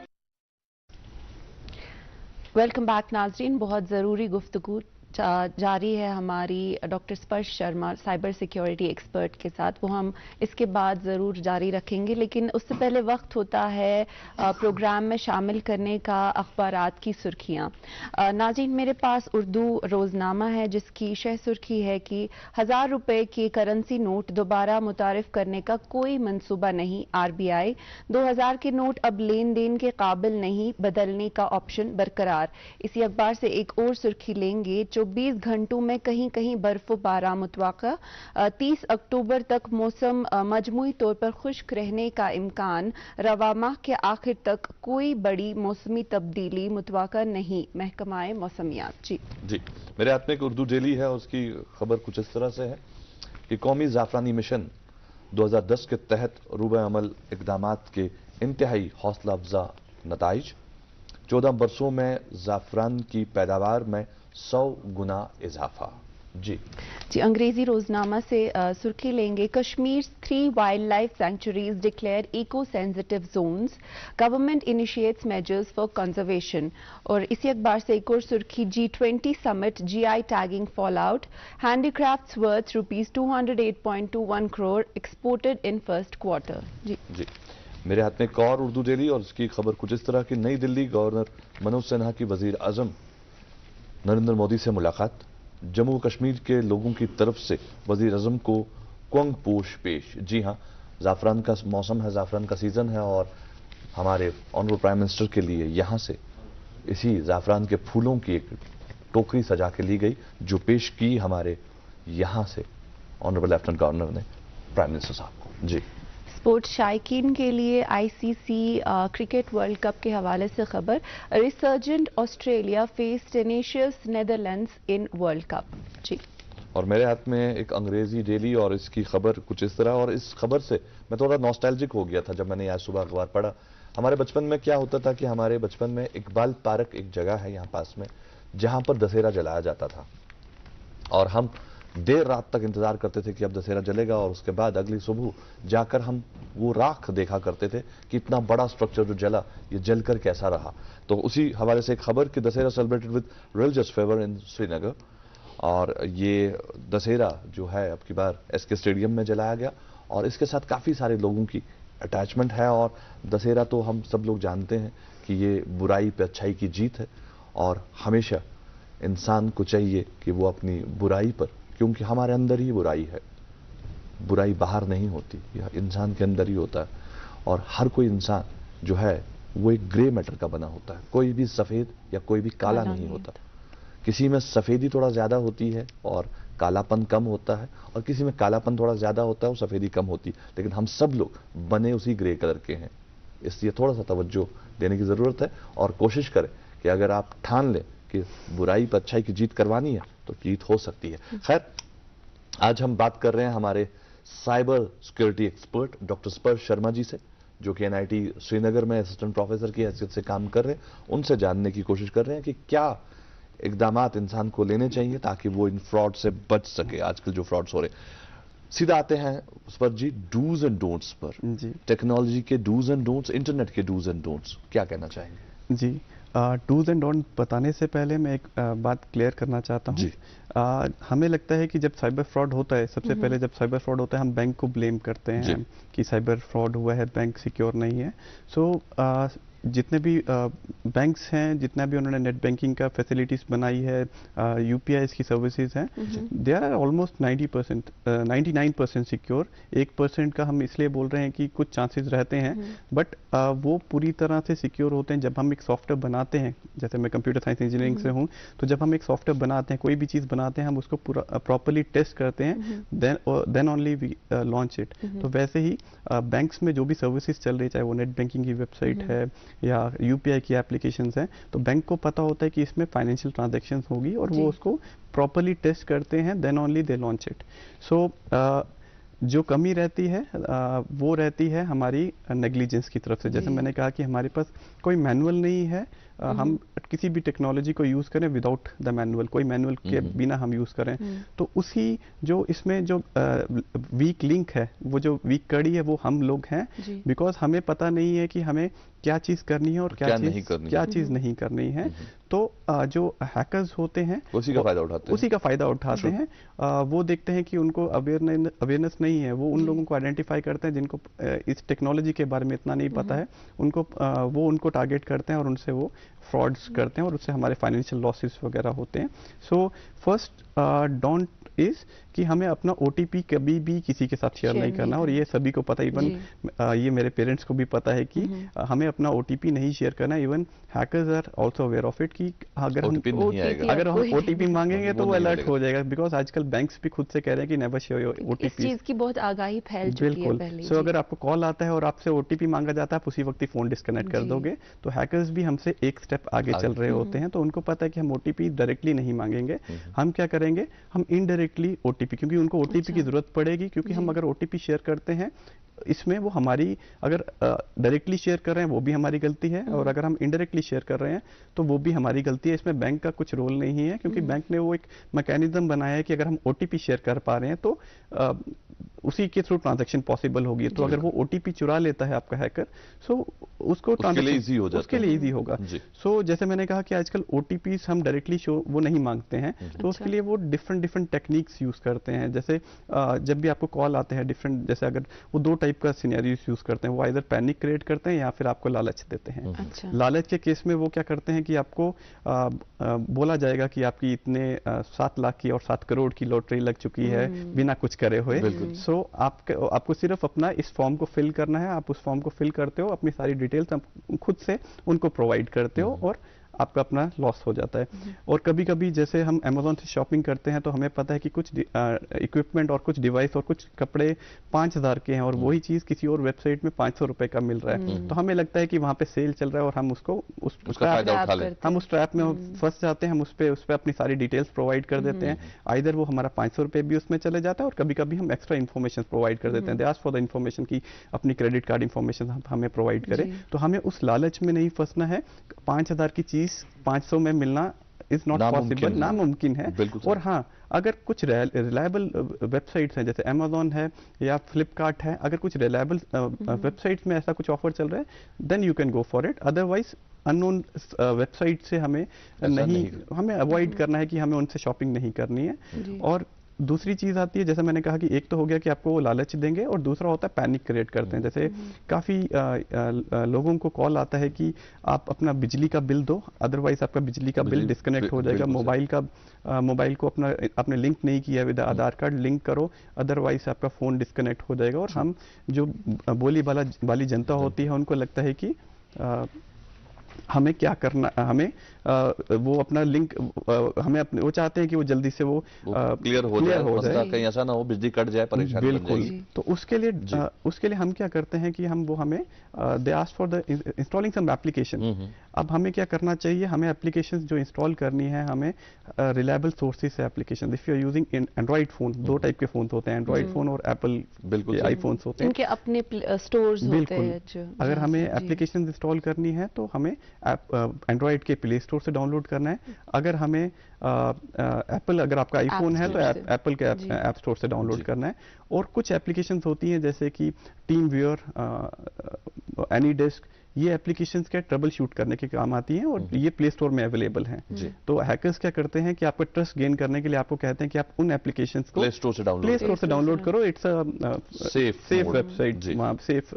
Welcome back नाजरीन, बहुत ज़रूरी गुफ्तगू जारी है हमारी डॉक्टर स्पर्श शर्मा साइबर सिक्योरिटी एक्सपर्ट के साथ, वो हम इसके बाद ज़रूर जारी रखेंगे। लेकिन उससे पहले वक्त होता है प्रोग्राम में शामिल करने का अखबारात की सुर्खियाँ। नाज़रीन, मेरे पास उर्दू रोज़नामा है जिसकी शह सुर्खी है कि 1000 रुपये के करेंसी नोट दोबारा मुतारिफ करने का कोई मंसूबा नहीं। RBI 2000 के नोट अब लेन देन के काबिल नहीं, बदलने का ऑप्शन बरकरार। इसी अखबार से एक और सुर्खी लेंगे, 24 घंटों में कहीं कहीं बर्फबारी मुतवक्का। 30 अक्टूबर तक मौसम मजमूई तौर पर खुश्क रहने का इम्कान। रवा माह के आखिर तक कोई बड़ी मौसमी तब्दीली मुतवक्का नहीं, महकमाए मौसमियात। जी, मेरे हाथ में एक उर्दू डेली है, उसकी खबर कुछ इस तरह से है कि कौमी ज़ाफ़रानी मिशन 2010 के तहत रूबे अमल इक़दामात के इंतहाई हौसला अफजा नताइज। 14 बरसों में ज़ाफ़रान की पैदावार में 100 गुना इजाफा। जी, अंग्रेजी रोजनामा से सुर्खी लेंगे, Kashmir 3 wild life sanctuaries declare eco sensitive zones, government initiates measures for conservation. और इसी अखबार से एक और सुर्खी, G20 summit GI tagging fall out, handicrafts worth ₹208.21 crore exported in first quarter. जी, मेरे हाथ में एक और उर्दू डेली और उसकी खबर कुछ इस तरह की, नई दिल्ली गवर्नर मनोज सिन्हा की वजीर आजम नरेंद्र मोदी से मुलाकात। जम्मू कश्मीर के लोगों की तरफ से वजीर आजम को क्वंग पोश पेश। जी हाँ, ज़ाफ़रान का मौसम है, ज़ाफ़रान का सीज़न है और हमारे ऑनरेबल प्राइम मिनिस्टर के लिए यहाँ से इसी ज़ाफ़रान के फूलों की एक टोकरी सजा के ली गई, जो पेश की हमारे यहाँ से ऑनरेबल लेफ्टिनेंट गवर्नर ने प्राइम मिनिस्टर साहब को। जी, स्पोर्ट्स शायकीन के लिए ICC क्रिकेट वर्ल्ड कप के हवाले से खबर, resurgent Australia face tenacious Netherlands in world cup. जी, और मेरे हाथ में एक अंग्रेजी डेली और इसकी खबर कुछ इस तरह, और इस खबर से मैं थोड़ा नॉस्टैल्जिक हो गया था जब मैंने आज सुबह अखबार पढ़ा। हमारे बचपन में क्या होता था कि हमारे बचपन में इकबाल पार्क एक जगह है यहाँ पास में, जहाँ पर दशहरा जलाया जाता था और हम देर रात तक इंतजार करते थे कि अब दशहरा जलेगा, और उसके बाद अगली सुबह जाकर हम वो राख देखा करते थे कि इतना बड़ा स्ट्रक्चर जो जला, ये जलकर कैसा रहा। तो उसी हवाले से एक खबर कि Dussehra celebrated with religious favour इन श्रीनगर, और ये दशहरा जो है अब की बार SK स्टेडियम में जलाया गया और इसके साथ काफ़ी सारे लोगों की अटैचमेंट है। और दशहरा तो हम सब लोग जानते हैं कि ये बुराई पे अच्छाई की जीत है, और हमेशा इंसान को चाहिए कि वो अपनी बुराई पर, क्योंकि हमारे अंदर ही बुराई है, बुराई बाहर नहीं होती, यह इंसान के अंदर ही होता है। और हर कोई इंसान जो है वो एक ग्रे मैटर का बना होता है, कोई भी सफ़ेद या कोई भी काला नहीं होता। किसी में सफ़ेदी थोड़ा ज़्यादा होती है और कालापन कम होता है, और किसी में कालापन थोड़ा ज़्यादा होता है और सफ़ेदी कम होती है, लेकिन हम सब लोग बने उसी ग्रे कलर के हैं। इसलिए थोड़ा सा तवज्जो देने की ज़रूरत है और कोशिश करें कि अगर आप ठान लें कि बुराई पर अच्छाई की जीत करवानी है तो जीत हो सकती है। खैर, आज हम बात कर रहे हैं हमारे साइबर सिक्योरिटी एक्सपर्ट डॉक्टर स्पर्श शर्मा जी से, जो कि एनआईटी श्रीनगर में असिस्टेंट प्रोफेसर की हैसियत से काम कर रहे हैं। उनसे जानने की कोशिश कर रहे हैं कि क्या इकदामात इंसान को लेने चाहिए ताकि वो इन फ्रॉड से बच सके, आजकल जो फ्रॉड्स हो रहे हैं। सीधा आते हैं स्पर्श जी डूज एंड डोंट्स पर। जी टेक्नोलॉजी के डूज एंड डोंट्स, इंटरनेट के डूज एंड डोंट्स, क्या कहना चाहेंगे? जी, डूज एंड डोंट बताने से पहले मैं एक बात क्लियर करना चाहता हूँ। जी। हमें लगता है कि जब साइबर फ्रॉड होता है, सबसे पहले जब साइबर फ्रॉड होता है हम बैंक को ब्लेम करते हैं कि साइबर फ्रॉड हुआ है, बैंक सिक्योर नहीं है। सो जितने भी बैंक्स हैं, जितना भी उन्होंने नेट बैंकिंग का फैसिलिटीज बनाई है, यूपीआई की सर्विसेज हैं, दे आर ऑलमोस्ट 90%, 99% सिक्योर। 1% का हम इसलिए बोल रहे हैं कि कुछ चांसेस रहते हैं, बट वो पूरी तरह से सिक्योर होते हैं जब हम एक सॉफ्टवेयर बनाते हैं। जैसे मैं कंप्यूटर साइंस इंजीनियरिंग से हूँ, तो जब हम एक सॉफ्टवेयर बनाते हैं, कोई भी चीज़ बनाते हैं, हम उसको पूरा प्रॉपरली टेस्ट करते हैं, then only we launch it. तो वैसे ही बैंक्स में जो भी सर्विसेज चल रही, चाहे वो नेट बैंकिंग की वेबसाइट है या यूपीआई की एप्लीकेशंस हैं, तो बैंक को पता होता है कि इसमें फाइनेंशियल ट्रांजैक्शंस होगी और वो उसको प्रॉपरली टेस्ट करते हैं, then only they launch it. So जो कमी रहती है वो रहती है हमारी नेग्लिजेंस की तरफ से। जैसे मैंने कहा कि हमारे पास कोई मैनुअल नहीं है, हम किसी भी टेक्नोलॉजी को यूज़ करें विदाउट द मैनुअल, कोई मैनुअल के बिना हम यूज़ करें, तो उसी जो इसमें जो वीक लिंक है, वो जो वीक कड़ी है, वो हम लोग हैं। बिकॉज हमें पता नहीं है कि हमें क्या चीज़ करनी है और क्या चीज़ नहीं करनी है। तो जो हैकर्स होते हैं उसी का फ़ायदा उठाते हैं। वो देखते हैं कि उनको अवेयरनेस नहीं है, वो उन लोगों को आइडेंटिफाई करते हैं जिनको इस टेक्नोलॉजी के बारे में इतना नहीं पता है, वो उनको टारगेट करते हैं और उनसे वो फ्रॉड्स करते हैं और उससे हमारे फाइनेंशियल लॉसेस वगैरह होते हैं। सो फर्स्ट डोंट इज कि हमें अपना ओटीपी कभी भी किसी के साथ शेयर नहीं करना, और ये सभी को पता है, इवन ये मेरे पेरेंट्स को भी पता है कि हमें अपना ओटीपी नहीं शेयर करना। Even hackers are also aware of it कि अगर हम ओटीपी मांगेंगे तो वो अलर्ट हो जाएगा। बिकॉज आजकल बैंक्स भी खुद से कह रहे हैं कि नेवर शेयर योर ओटीपी। इस चीज की बहुत आगाही फैल चुकी है पहले। सो अगर आपको कॉल आता है और आपसे ओटीपी मांगा जाता है, आप उसी वक्त ही फोन डिस्कनेक्ट कर दोगे। तो हैकर्स भी हमसे एक स्टेप आगे चल रहे होते हैं, तो उनको पता है कि हम ओटीपी डायरेक्टली नहीं मांगेंगे। हम क्या करेंगे, हम इनडायरेक्टली ओटीपी, क्योंकि उनको ओटीपी की जरूरत पड़ेगी, क्योंकि हम अगर ओटीपी शेयर करते हैं इसमें वो हमारी, अगर डायरेक्टली शेयर कर रहे हैं वो भी हमारी गलती है, और अगर हम इनडायरेक्टली शेयर कर रहे हैं तो वो भी हमारी गलती है। इसमें बैंक का कुछ रोल नहीं है, क्योंकि बैंक ने वो एक मैकेनिज्म बनाया है कि अगर हम ओटीपी शेयर कर पा रहे हैं तो उसी के थ्रू ट्रांजैक्शन पॉसिबल होगी। तो अगर वो ओटीपी चुरा लेता है आपका हैकर, सो उसको उसके लिए इजी होगा। सो जैसे मैंने कहा कि आजकल ओटीपी हम डायरेक्टली वो नहीं मांगते हैं, तो उसके लिए वो डिफरेंट टेक्निक्स यूज करते हैं। जैसे जब भी आपको कॉल आते हैं डिफरेंट, जैसे अगर वो दो टाइप का सिनेरियोस यूज करते हैं, वो आइदर पैनिक क्रिएट करते हैं या फिर आपको लालच देते हैं। लालच के केस में वो क्या करते हैं कि आपको बोला जाएगा कि आपकी इतने 7 लाख की और 7 करोड़ की लॉटरी लग चुकी है बिना कुछ करे हुए। सो आपको सिर्फ अपना इस फॉर्म को फिल करना है। आप उस फॉर्म को फिल करते हो, अपनी सारी डिटेल्स खुद से उनको प्रोवाइड करते हो और आपका अपना लॉस हो जाता है। और कभी कभी जैसे हम अमेज़ॉन से शॉपिंग करते हैं तो हमें पता है कि कुछ इक्विपमेंट और कुछ डिवाइस और कुछ कपड़े 5000 के हैं और वही चीज़ किसी और वेबसाइट में 500 रुपए का मिल रहा है। तो हमें लगता है कि वहाँ पे सेल चल रहा है और हम उसको हम उस ट्रैप में फंस जाते हैं। हम उस पर अपनी सारी डिटेल्स प्रोवाइड कर देते हैं। आइदर वो हमारा 500 रुपए भी उसमें चले जाता है और कभी कभी हम एक्स्ट्रा इन्फॉर्मेशन प्रोवाइड कर देते हैं। दे आस्क फॉर द इन्फॉर्मेशन की अपनी क्रेडिट कार्ड इन्फॉर्मेशन हमें प्रोवाइड करें। तो हमें उस लालच में नहीं फंसना है। 5000 की चीज 500 में मिलना इज नॉट पॉसिबल, नामुमकिन है। और हाँ, अगर कुछ रिलायबल वेबसाइट्स हैं जैसे अमेज़ॉन है या फ्लिपकार्ट है, अगर कुछ रिलायबल वेबसाइट्स में ऐसा कुछ ऑफर चल रहा है then you can go for it. Otherwise unknown website से हमें अवॉइड करना है कि हमें उनसे शॉपिंग नहीं करनी है। और दूसरी चीज़ आती है, जैसे मैंने कहा कि एक तो हो गया कि आपको वो लालच देंगे और दूसरा होता है पैनिक क्रिएट करते हैं। जैसे काफ़ी लोगों को कॉल आता है कि आप अपना बिजली का बिल दो, अदरवाइज आपका बिजली का बिल डिस्कनेक्ट हो जाएगा। मोबाइल को आपने लिंक नहीं किया विद आधार कार्ड, लिंक करो, अदरवाइज आपका फ़ोन डिस्कनेक्ट हो जाएगा। और हम जो बोली वाली जनता होती है उनको लगता है कि हमें क्या करना, हमें वो अपना लिंक हमें अपने वो चाहते हैं कि वो जल्दी से वो क्लियर हो जाए, कहीं ऐसा ना हो बिजली कट जाए, परेशानी बिल्कुल। तो उसके लिए हम क्या करते हैं कि हमें they ask for the installing some application. अब हमें क्या करना चाहिए, हमें एप्लीकेशंस जो इंस्टॉल करनी है, हमें रिलायबल सोर्सेज से application, if you are using Android phone, दो टाइप के फोन होते हैं, एंड्रॉइड फोन और एप्पल बिल्कुल आईफोन्स होते हैं, इनके अपने स्टोर्स होते हैं बिल्कुल। अगर हमें एप्लीकेशन इंस्टॉल करनी है तो हमें एंड्रॉइड के प्ले स्टोर से डाउनलोड करना है। अगर हमें एप्पल, अगर आपका आईफोन है तो एप्पल के ऐप स्टोर से डाउनलोड करना है। और कुछ एप्लीकेशंस होती हैं जैसे कि टीम व्यूअर, एनीडेस्क, ये एप्लीकेशंस के ट्रबल शूट करने के काम आती हैं और ये प्ले स्टोर में अवेलेबल हैं। तो हैकर्स क्या करते हैं कि आपको ट्रस्ट गेन करने के लिए आपको कहते हैं कि आप उन एप्लीकेशंस को प्ले स्टोर से डाउनलोड करो। It's a safe website, safe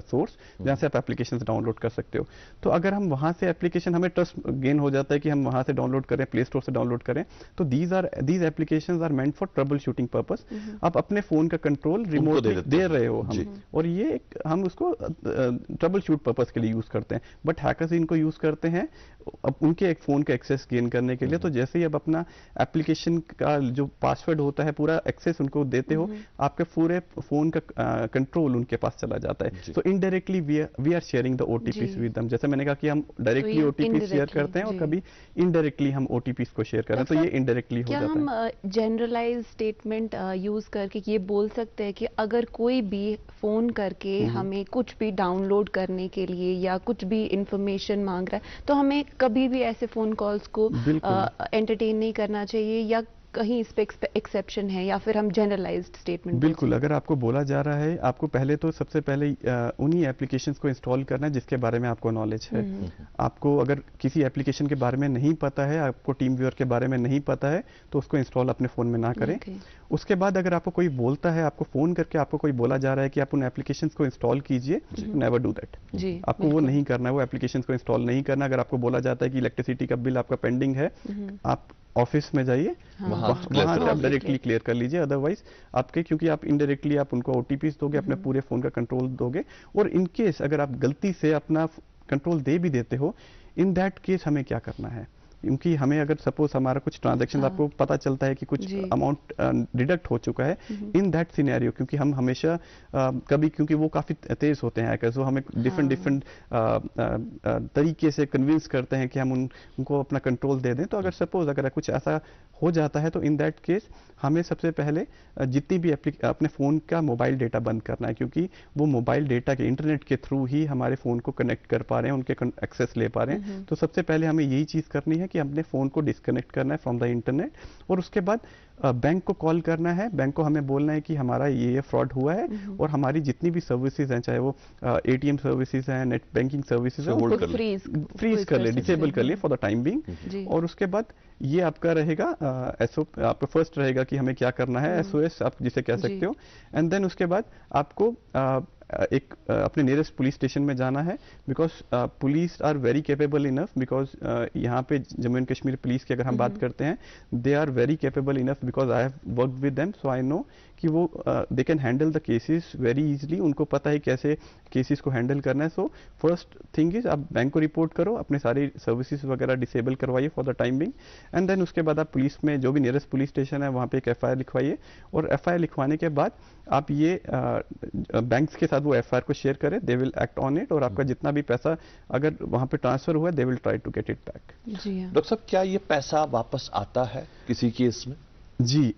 source जहाँ से आप एप्लीकेशंस डाउनलोड कर सकते हो। तो अगर हम वहाँ से एप्लीकेशन, हमें ट्रस्ट गेन हो जाता है कि हम वहाँ से डाउनलोड करें, प्ले स्टोर से डाउनलोड करें, तो these applications are meant for troubleshooting purpose. आप अपने फोन का कंट्रोल रिमोट दे रहे हो हम, और ये हम उसको ट्रबल शूट पर्पस के लिए यूज करते हैं। बट हैकर्स इनको यूज करते हैं अब उनके एक फोन का एक्सेस गेन करने के लिए। तो जैसे ही अब अपना एप्लीकेशन का जो पासवर्ड होता है, पूरा एक्सेस उनको देते हो, आपके पूरे फोन का कंट्रोल उनके पास चला जाता है। तो indirectly we are sharing the OTPs with them. जैसे मैंने कहा कि हम डायरेक्टली ओटीपी शेयर करते हैं और कभी इनडायरेक्टली हम ओटीपीज को शेयर कर रहे हैं, तो ये इनडायरेक्टली हो जाता है। हम जनरलाइज स्टेटमेंट यूज करके ये बोल सकते हैं कि अगर कोई भी फोन करके हमें कुछ भी डाउनलोड करने के लिए या कुछ भी इंफॉर्मेशन मांग रहा है, तो हमें कभी भी ऐसे फोन कॉल्स को एंटरटेन नहीं करना चाहिए, या कहीं इस पे एक्सेप्शन है, या फिर हम जनरलाइज्ड स्टेटमेंट? बिल्कुल, अगर आपको बोला जा रहा है, आपको पहले तो सबसे पहले उन्हीं एप्लीकेशंस को इंस्टॉल करना है जिसके बारे में आपको नॉलेज है। आपको अगर किसी एप्लीकेशन के बारे में नहीं पता है, आपको टीम व्यूअर के बारे में नहीं पता है, तो उसको इंस्टॉल अपने फोन में ना करें। उसके बाद अगर आपको कोई बोलता है, आपको फोन करके आपको कोई बोला जा रहा है कि आप उन एप्लीकेशंस को इंस्टॉल कीजिए, नेवर डू दैट। आपको वो नहीं करना है, वो एप्लीकेशंस को इंस्टॉल नहीं करना। अगर आपको बोला जाता है कि इलेक्ट्रिसिटी का बिल आपका पेंडिंग है, आप ऑफिस में जाइए, वहाँ से आप डायरेक्टली क्लियर कर लीजिए। अदरवाइज आपके, क्योंकि आप इनडायरेक्टली आप उनको ओटीपीज दोगे, अपने पूरे फोन का कंट्रोल दोगे। और इन केस अगर आप गलती से अपना कंट्रोल दे भी देते हो, इन दैट केस हमें क्या करना है, क्योंकि हमें अगर सपोज हमारा कुछ ट्रांजैक्शन आपको पता चलता है कि कुछ अमाउंट डिडक्ट हो चुका है, इन दैट सिनेरियो, क्योंकि हम हमेशा कभी, क्योंकि वो काफ़ी तेज होते हैं हैकर्स, वो हमें डिफरेंट तरीके से कन्विंस करते हैं कि हम उनको अपना कंट्रोल दे दें। तो अगर सपोज अगर कुछ ऐसा हो जाता है, तो इन दैट केस हमें सबसे पहले जितनी भी अपने फ़ोन का मोबाइल डेटा बंद करना है, क्योंकि वो मोबाइल डेटा के इंटरनेट के थ्रू ही हमारे फ़ोन को कनेक्ट कर पा रहे हैं, उनके एक्सेस ले पा रहे हैं। तो सबसे पहले हमें यही चीज़ करनी है कि अपने फ़ोन को डिस्कनेक्ट करना है फ्रॉम द इंटरनेट। और उसके बाद बैंक को कॉल करना है, बैंक को हमें बोलना है कि हमारा ये फ्रॉड हुआ है और हमारी जितनी भी सर्विसेज हैं, चाहे वो एटीएम सर्विसेज हैं, नेट बैंकिंग सर्विसेज हैं, वो फ्रीज कर ले, डिसेबल कर ले फॉर द टाइम बिंग। और उसके बाद ये आपका रहेगा आपका फर्स्ट रहेगा कि हमें क्या करना है, SOS आप जिसे कह सकते हो। एंड देन उसके बाद आपको एक अपने नियरेस्ट पुलिस स्टेशन में जाना है, because police are very capable enough, because यहाँ पे जम्मू एंड कश्मीर पुलिस की अगर हम बात करते हैं, they are very capable enough, because I have worked with them, so I know कि वो they can handle the cases very easily. उनको पता है कैसे केसेस को हैंडल करना है। सो फर्स्ट थिंग इज आप बैंक को रिपोर्ट करो, अपने सारी सर्विसेज वगैरह डिसेबल करवाइए for the time being. And then उसके बाद आप पुलिस में, जो भी नियरेस्ट पुलिस स्टेशन है, वहाँ पे एक FIR लिखवाइए। और FIR लिखवाने के बाद आप ये बैंक्स के साथ वो FIR को शेयर करें, they will act on it. और आपका जितना भी पैसा अगर वहाँ पे ट्रांसफर हुआ, they will try to get it back. Doctor साहब, क्या ये पैसा वापस आता है किसी केस में? जी,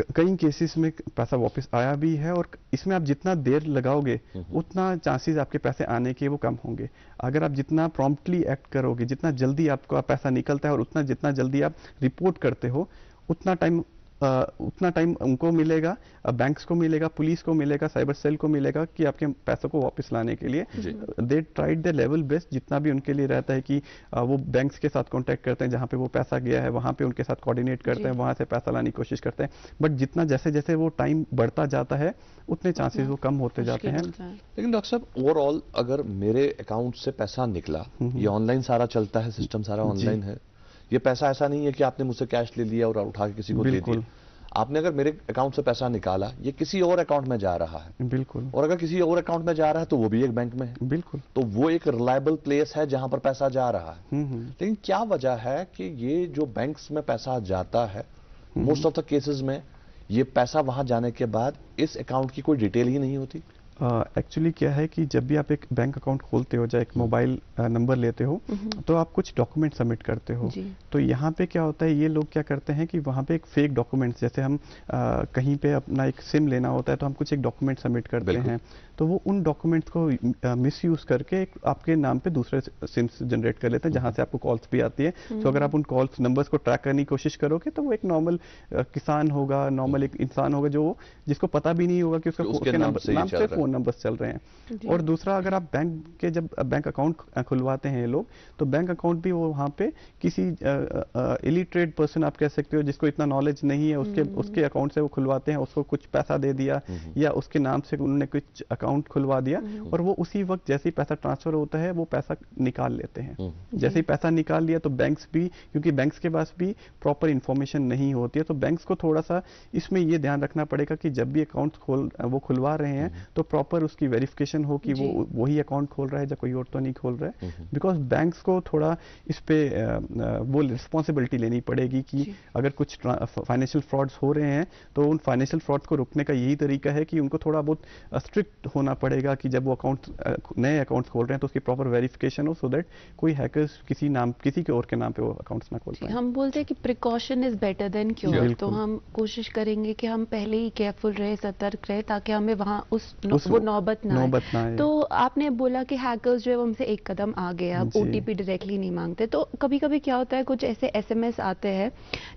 कई केसेस में पैसा वापस आया भी है, और इसमें आप जितना देर लगाओगे उतना चांसेस आपके पैसे आने के वो कम होंगे। अगर आप जितना प्रॉम्प्टली एक्ट करोगे, जितना जल्दी आपका पैसा निकलता है और जितना जल्दी आप रिपोर्ट करते हो, उतना टाइम उनको मिलेगा, बैंक्स को मिलेगा, पुलिस को मिलेगा, साइबर सेल को मिलेगा कि आपके पैसों को वापस लाने के लिए they tried the level best, जितना भी उनके लिए रहता है कि वो बैंक्स के साथ कांटेक्ट करते हैं, जहां पे वो पैसा गया है वहां पे उनके साथ कोऑर्डिनेट करते हैं, वहां से पैसा लाने की कोशिश करते हैं। बट जितना जैसे जैसे वो टाइम बढ़ता जाता है, उतने चांसेस वो कम होते जाते हैं। लेकिन डॉक्टर साहब, ओवरऑल अगर मेरे अकाउंट से पैसा निकला, ये ऑनलाइन सारा चलता है, सिस्टम सारा ऑनलाइन है, ये पैसा ऐसा नहीं है कि आपने मुझसे कैश ले लिया और उठा के किसी को दे दिया। आपने अगर मेरे अकाउंट से पैसा निकाला, ये किसी और अकाउंट में जा रहा है। बिल्कुल। और अगर किसी और अकाउंट में जा रहा है तो वो भी एक बैंक में है। बिल्कुल। तो वो एक रिलायबल प्लेस है जहां पर पैसा जा रहा है। लेकिन क्या वजह है कि ये जो बैंक्स में पैसा जाता है, मोस्ट ऑफ द केसेस में ये पैसा वहां जाने के बाद इस अकाउंट की कोई डिटेल ही नहीं होती? एक्चुअली क्या है कि जब भी आप एक बैंक अकाउंट खोलते हो, चाहे एक मोबाइल नंबर लेते हो, तो आप कुछ डॉक्यूमेंट सबमिट करते हो। तो यहाँ पे क्या होता है, ये लोग क्या करते हैं कि वहाँ पे एक फेक डॉक्यूमेंट्स, जैसे हम कहीं पे अपना एक सिम लेना होता है तो हम कुछ एक डॉक्यूमेंट सबमिट करते हैं, तो वो उन डॉक्यूमेंट्स को मिसयूज करके आपके नाम पे दूसरे सिम्स जनरेट कर लेते हैं, जहाँ से आपको कॉल्स भी आती है। तो अगर आप उन कॉल्स नंबर्स को ट्रैक करने की कोशिश करोगे तो वो एक नॉर्मल किसान होगा, नॉर्मल एक इंसान होगा जो जिसको पता भी नहीं होगा कि उसके नाम से फोन नंबर्स चल रहे हैं। और दूसरा, अगर आप जब बैंक अकाउंट खुलवाते हैं ये लोग, तो बैंक अकाउंट भी वो वहाँ पे किसी इलिटरेट पर्सन आप कह सकते हो, जिसको इतना नॉलेज नहीं है, उसके अकाउंट से वो खुलवाते हैं, उसको कुछ पैसा दे दिया या उसके नाम से उन्होंने कुछ अकाउंट खुलवा दिया, और वो उसी वक्त जैसे ही पैसा ट्रांसफर होता है वो पैसा निकाल लेते हैं। जैसे ही पैसा निकाल लिया तो बैंक्स भी, क्योंकि बैंक्स के पास भी प्रॉपर इंफॉर्मेशन नहीं होती है, तो बैंक्स को थोड़ा सा इसमें ये ध्यान रखना पड़ेगा कि जब भी अकाउंट वो खुलवा रहे हैं तो प्रॉपर उसकी वेरिफिकेशन हो कि वो वही अकाउंट खोल रहा है या कोई और तो नहीं खोल रहा है। बिकॉज बैंक्स को थोड़ा इस पे वो रिस्पॉन्सिबिलिटी लेनी पड़ेगी कि अगर कुछ फाइनेंशियल फ्रॉड्स हो रहे हैं तो उन फाइनेंशियल फ्रॉड्स को रोकने का यही तरीका है कि उनको थोड़ा बहुत स्ट्रिक्ट होना पड़ेगा कि जब वो नए अकाउंट्स खोल रहे हैं तो उसकी प्रॉपर वेरिफिकेशन हो, सो दैट कोई हैकर्स किसी के और के नाम पे वो अकाउंट्स ना खोल पाए। हम बोलते हैं कि precaution is better than cure, तो हम कोशिश करेंगे कि हम पहले ही केयरफुल रहे, सतर्क रहे, ताकि हमें वहां वो नौबत ना आए। तो आपने बोला कि हैकर्स जो है वो हमसे एक कदम आगे, अब ओटीपी डायरेक्टली नहीं मांगते, तो कभी कभी क्या होता है, कुछ ऐसे एसएमएस आते हैं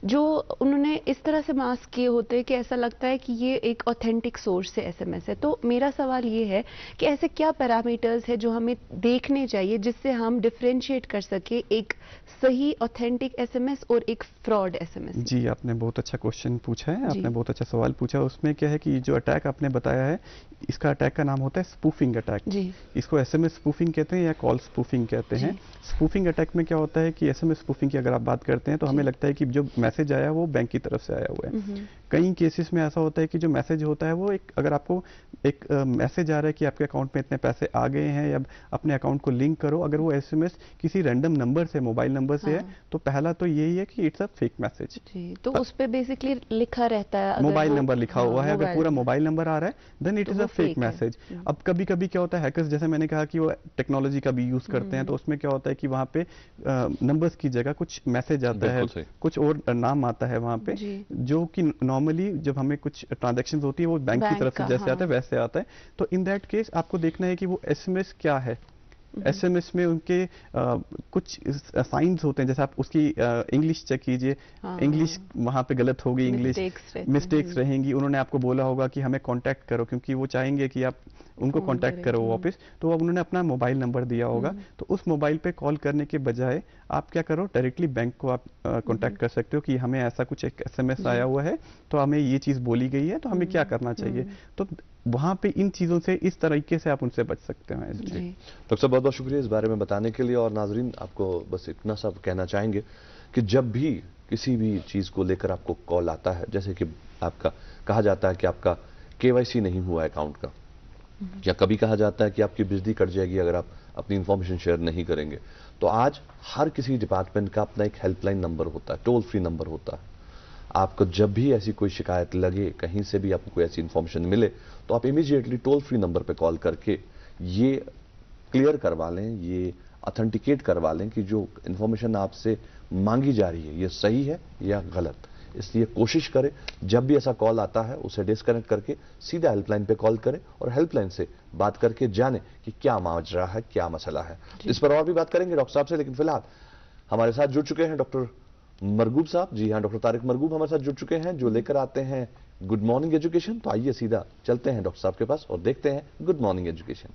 जो उन्होंने इस तरह से मास्क किए होते हैं कि ऐसा लगता है कि ये एक ऑथेंटिक सोर्स से एसएमएस है। तो मेरा सवाल ये है कि ऐसे क्या पैरामीटर्स है जो हमें देखने चाहिए जिससे हम डिफरेंशिएट कर सके एक सही ऑथेंटिक एसएमएस और एक फ्रॉड एसएमएस? जी, आपने बहुत अच्छा क्वेश्चन पूछा है, आपने बहुत अच्छा सवाल पूछा। उसमें क्या है कि जो अटैक आपने बताया है, इसका अटैक का नाम होता है स्पूफिंग अटैक। इसको एसएमएस स्पूफिंग कहते हैं या कॉल स्पूफिंग कहते हैं। स्पूफिंग अटैक में क्या होता है कि एसएमएस स्पूफिंग की अगर आप बात करते हैं तो हमें लगता है कि जो मैसेज आया वो बैंक की तरफ से आया हुआ है। कई केसेस में ऐसा होता है कि जो मैसेज होता है वो अगर आपको एक मैसेज आ रहा है कि आपके अकाउंट में इतने पैसे आ गए हैं या अपने अकाउंट को लिंक करो, अगर वो एसएमएस किसी रैंडम नंबर से, मोबाइल नंबर से है, तो पहला तो यही है कि इट्स अ फेक मैसेज। तो उस पे बेसिकली लिखा रहता है, मोबाइल नंबर लिखा हुआ है, अगर पूरा मोबाइल नंबर आ रहा है then it is a fake message. अब कभी कभी क्या होता है, हैकर्स जैसे मैंने कहा कि वो टेक्नोलॉजी का भी यूज करते हैं, तो उसमें क्या होता है कि वहाँ पे नंबर्स की जगह कुछ मैसेज आता है, कुछ और नाम आता है वहाँ पे, जो कि नॉर्मली जब हमें कुछ ट्रांजैक्शंस होती है वो बैंक की तरफ से जैसे आता है वैसे आता है। तो इन दैट केस आपको देखना है कि वो एसएमएस क्या है। एसएमएस में उनके कुछ साइंस होते हैं, जैसे आप उसकी इंग्लिश चेक कीजिए, इंग्लिश वहाँ पे गलत होगी, इंग्लिश मिस्टेक्स रहेंगी। उन्होंने आपको बोला होगा कि हमें कांटेक्ट करो, क्योंकि वो चाहेंगे कि आप उनको कांटेक्ट करो वापस, तो अब उन्होंने अपना मोबाइल नंबर दिया होगा, तो उस मोबाइल पे कॉल करने के बजाय आप क्या करो, डायरेक्टली बैंक को आप कांटेक्ट कर सकते हो कि हमें ऐसा कुछ एक एसएमएस आया हुआ है, तो हमें ये चीज़ बोली गई है, तो हमें क्या करना चाहिए। तो वहाँ पे इन चीज़ों से, इस तरीके से आप उनसे बच सकते हैं। डॉक्टर साहब बहुत बहुत शुक्रिया इस बारे में बताने के लिए। और नाजरीन, आपको बस इतना सा कहना चाहेंगे कि जब भी किसी भी चीज़ को लेकर आपको कॉल आता है, जैसे कि आपका कहा जाता है कि आपका केवाईसी नहीं हुआ है अकाउंट का, या कभी कहा जाता है कि आपकी बिजली कट जाएगी अगर आप अपनी इंफॉर्मेशन शेयर नहीं करेंगे, तो आज हर किसी डिपार्टमेंट का अपना एक हेल्पलाइन नंबर होता है, टोल फ्री नंबर होता है। आपको जब भी ऐसी कोई शिकायत लगे, कहीं से भी आपको कोई ऐसी इंफॉर्मेशन मिले, तो आप इमीडिएटली टोल फ्री नंबर पे कॉल करके ये क्लियर करवा लें, ये ऑथेंटिकेट करवा लें कि जो इंफॉर्मेशन आपसे मांगी जा रही है ये सही है या गलत। इसलिए कोशिश करें जब भी ऐसा कॉल आता है उसे डिस्कनेक्ट करके सीधा हेल्पलाइन पे कॉल करें और हेल्पलाइन से बात करके जाने कि क्या माजरा है, क्या मसला है। इस पर और भी बात करेंगे डॉक्टर साहब से, लेकिन फिलहाल हमारे साथ जुड़ चुके हैं डॉक्टर मरगूब साहब। जी हाँ, डॉक्टर तारिक मरगूब हमारे साथ जुड़ चुके हैं, जो लेकर आते हैं गुड मॉर्निंग एजुकेशन। तो आइए सीधा चलते हैं डॉक्टर साहब के पास और देखते हैं good morning education.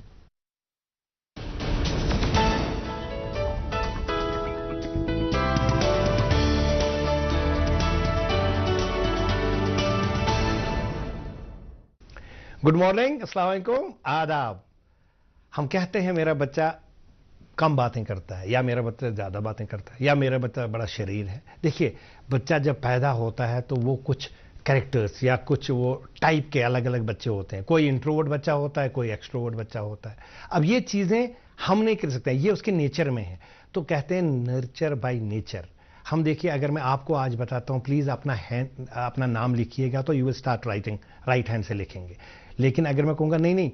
Good morning, अस्सलाम वालेकुम, आदाब। हम कहते हैं मेरा बच्चा कम बातें करता है, या मेरा बच्चा ज़्यादा बातें करता है, या मेरा बच्चा बड़ा शरीर है। देखिए, बच्चा जब पैदा होता है तो वो कुछ कैरेक्टर्स या कुछ वो टाइप के अलग अलग बच्चे होते हैं। कोई इंट्रोवर्ट बच्चा होता है, कोई एक्सट्रोवर्ट बच्चा होता है। अब ये चीज़ें हम नहीं कर सकते, ये उसके नेचर में है। तो कहते हैं नर्चर बाय नेचर। हम देखिए, अगर मैं आपको आज बताता हूँ प्लीज़ अपना नाम लिखिएगा, तो you will start writing, right hand से लिखेंगे। लेकिन अगर मैं कहूँगा नहीं,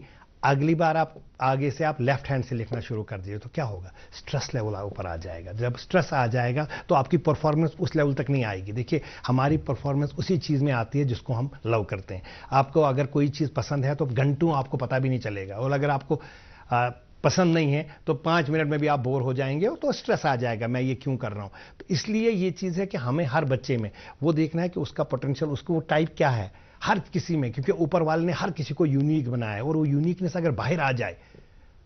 अगली बार आप आगे से आप लेफ्ट हैंड से लिखना शुरू कर दीजिए तो क्या होगा, स्ट्रेस लेवल ऊपर आ जाएगा। जब स्ट्रेस आ जाएगा तो आपकी परफॉर्मेंस उस लेवल तक नहीं आएगी। देखिए हमारी परफॉर्मेंस उसी चीज़ में आती है जिसको हम लव करते हैं। आपको अगर कोई चीज़ पसंद है तो घंटों आपको पता भी नहीं चलेगा, और अगर आपको पसंद नहीं है तो 5 मिनट में भी आप बोर हो जाएंगे, तो स्ट्रेस आ जाएगा, मैं ये क्यों कर रहा हूँ। तो इसलिए ये चीज़ है कि हमें हर बच्चे में वो देखना है कि उसका पोटेंशियल, उसको वो टाइप क्या है हर किसी में, क्योंकि ऊपर वाले ने हर किसी को यूनिक बनाया है, और वो यूनिकनेस अगर बाहर आ जाए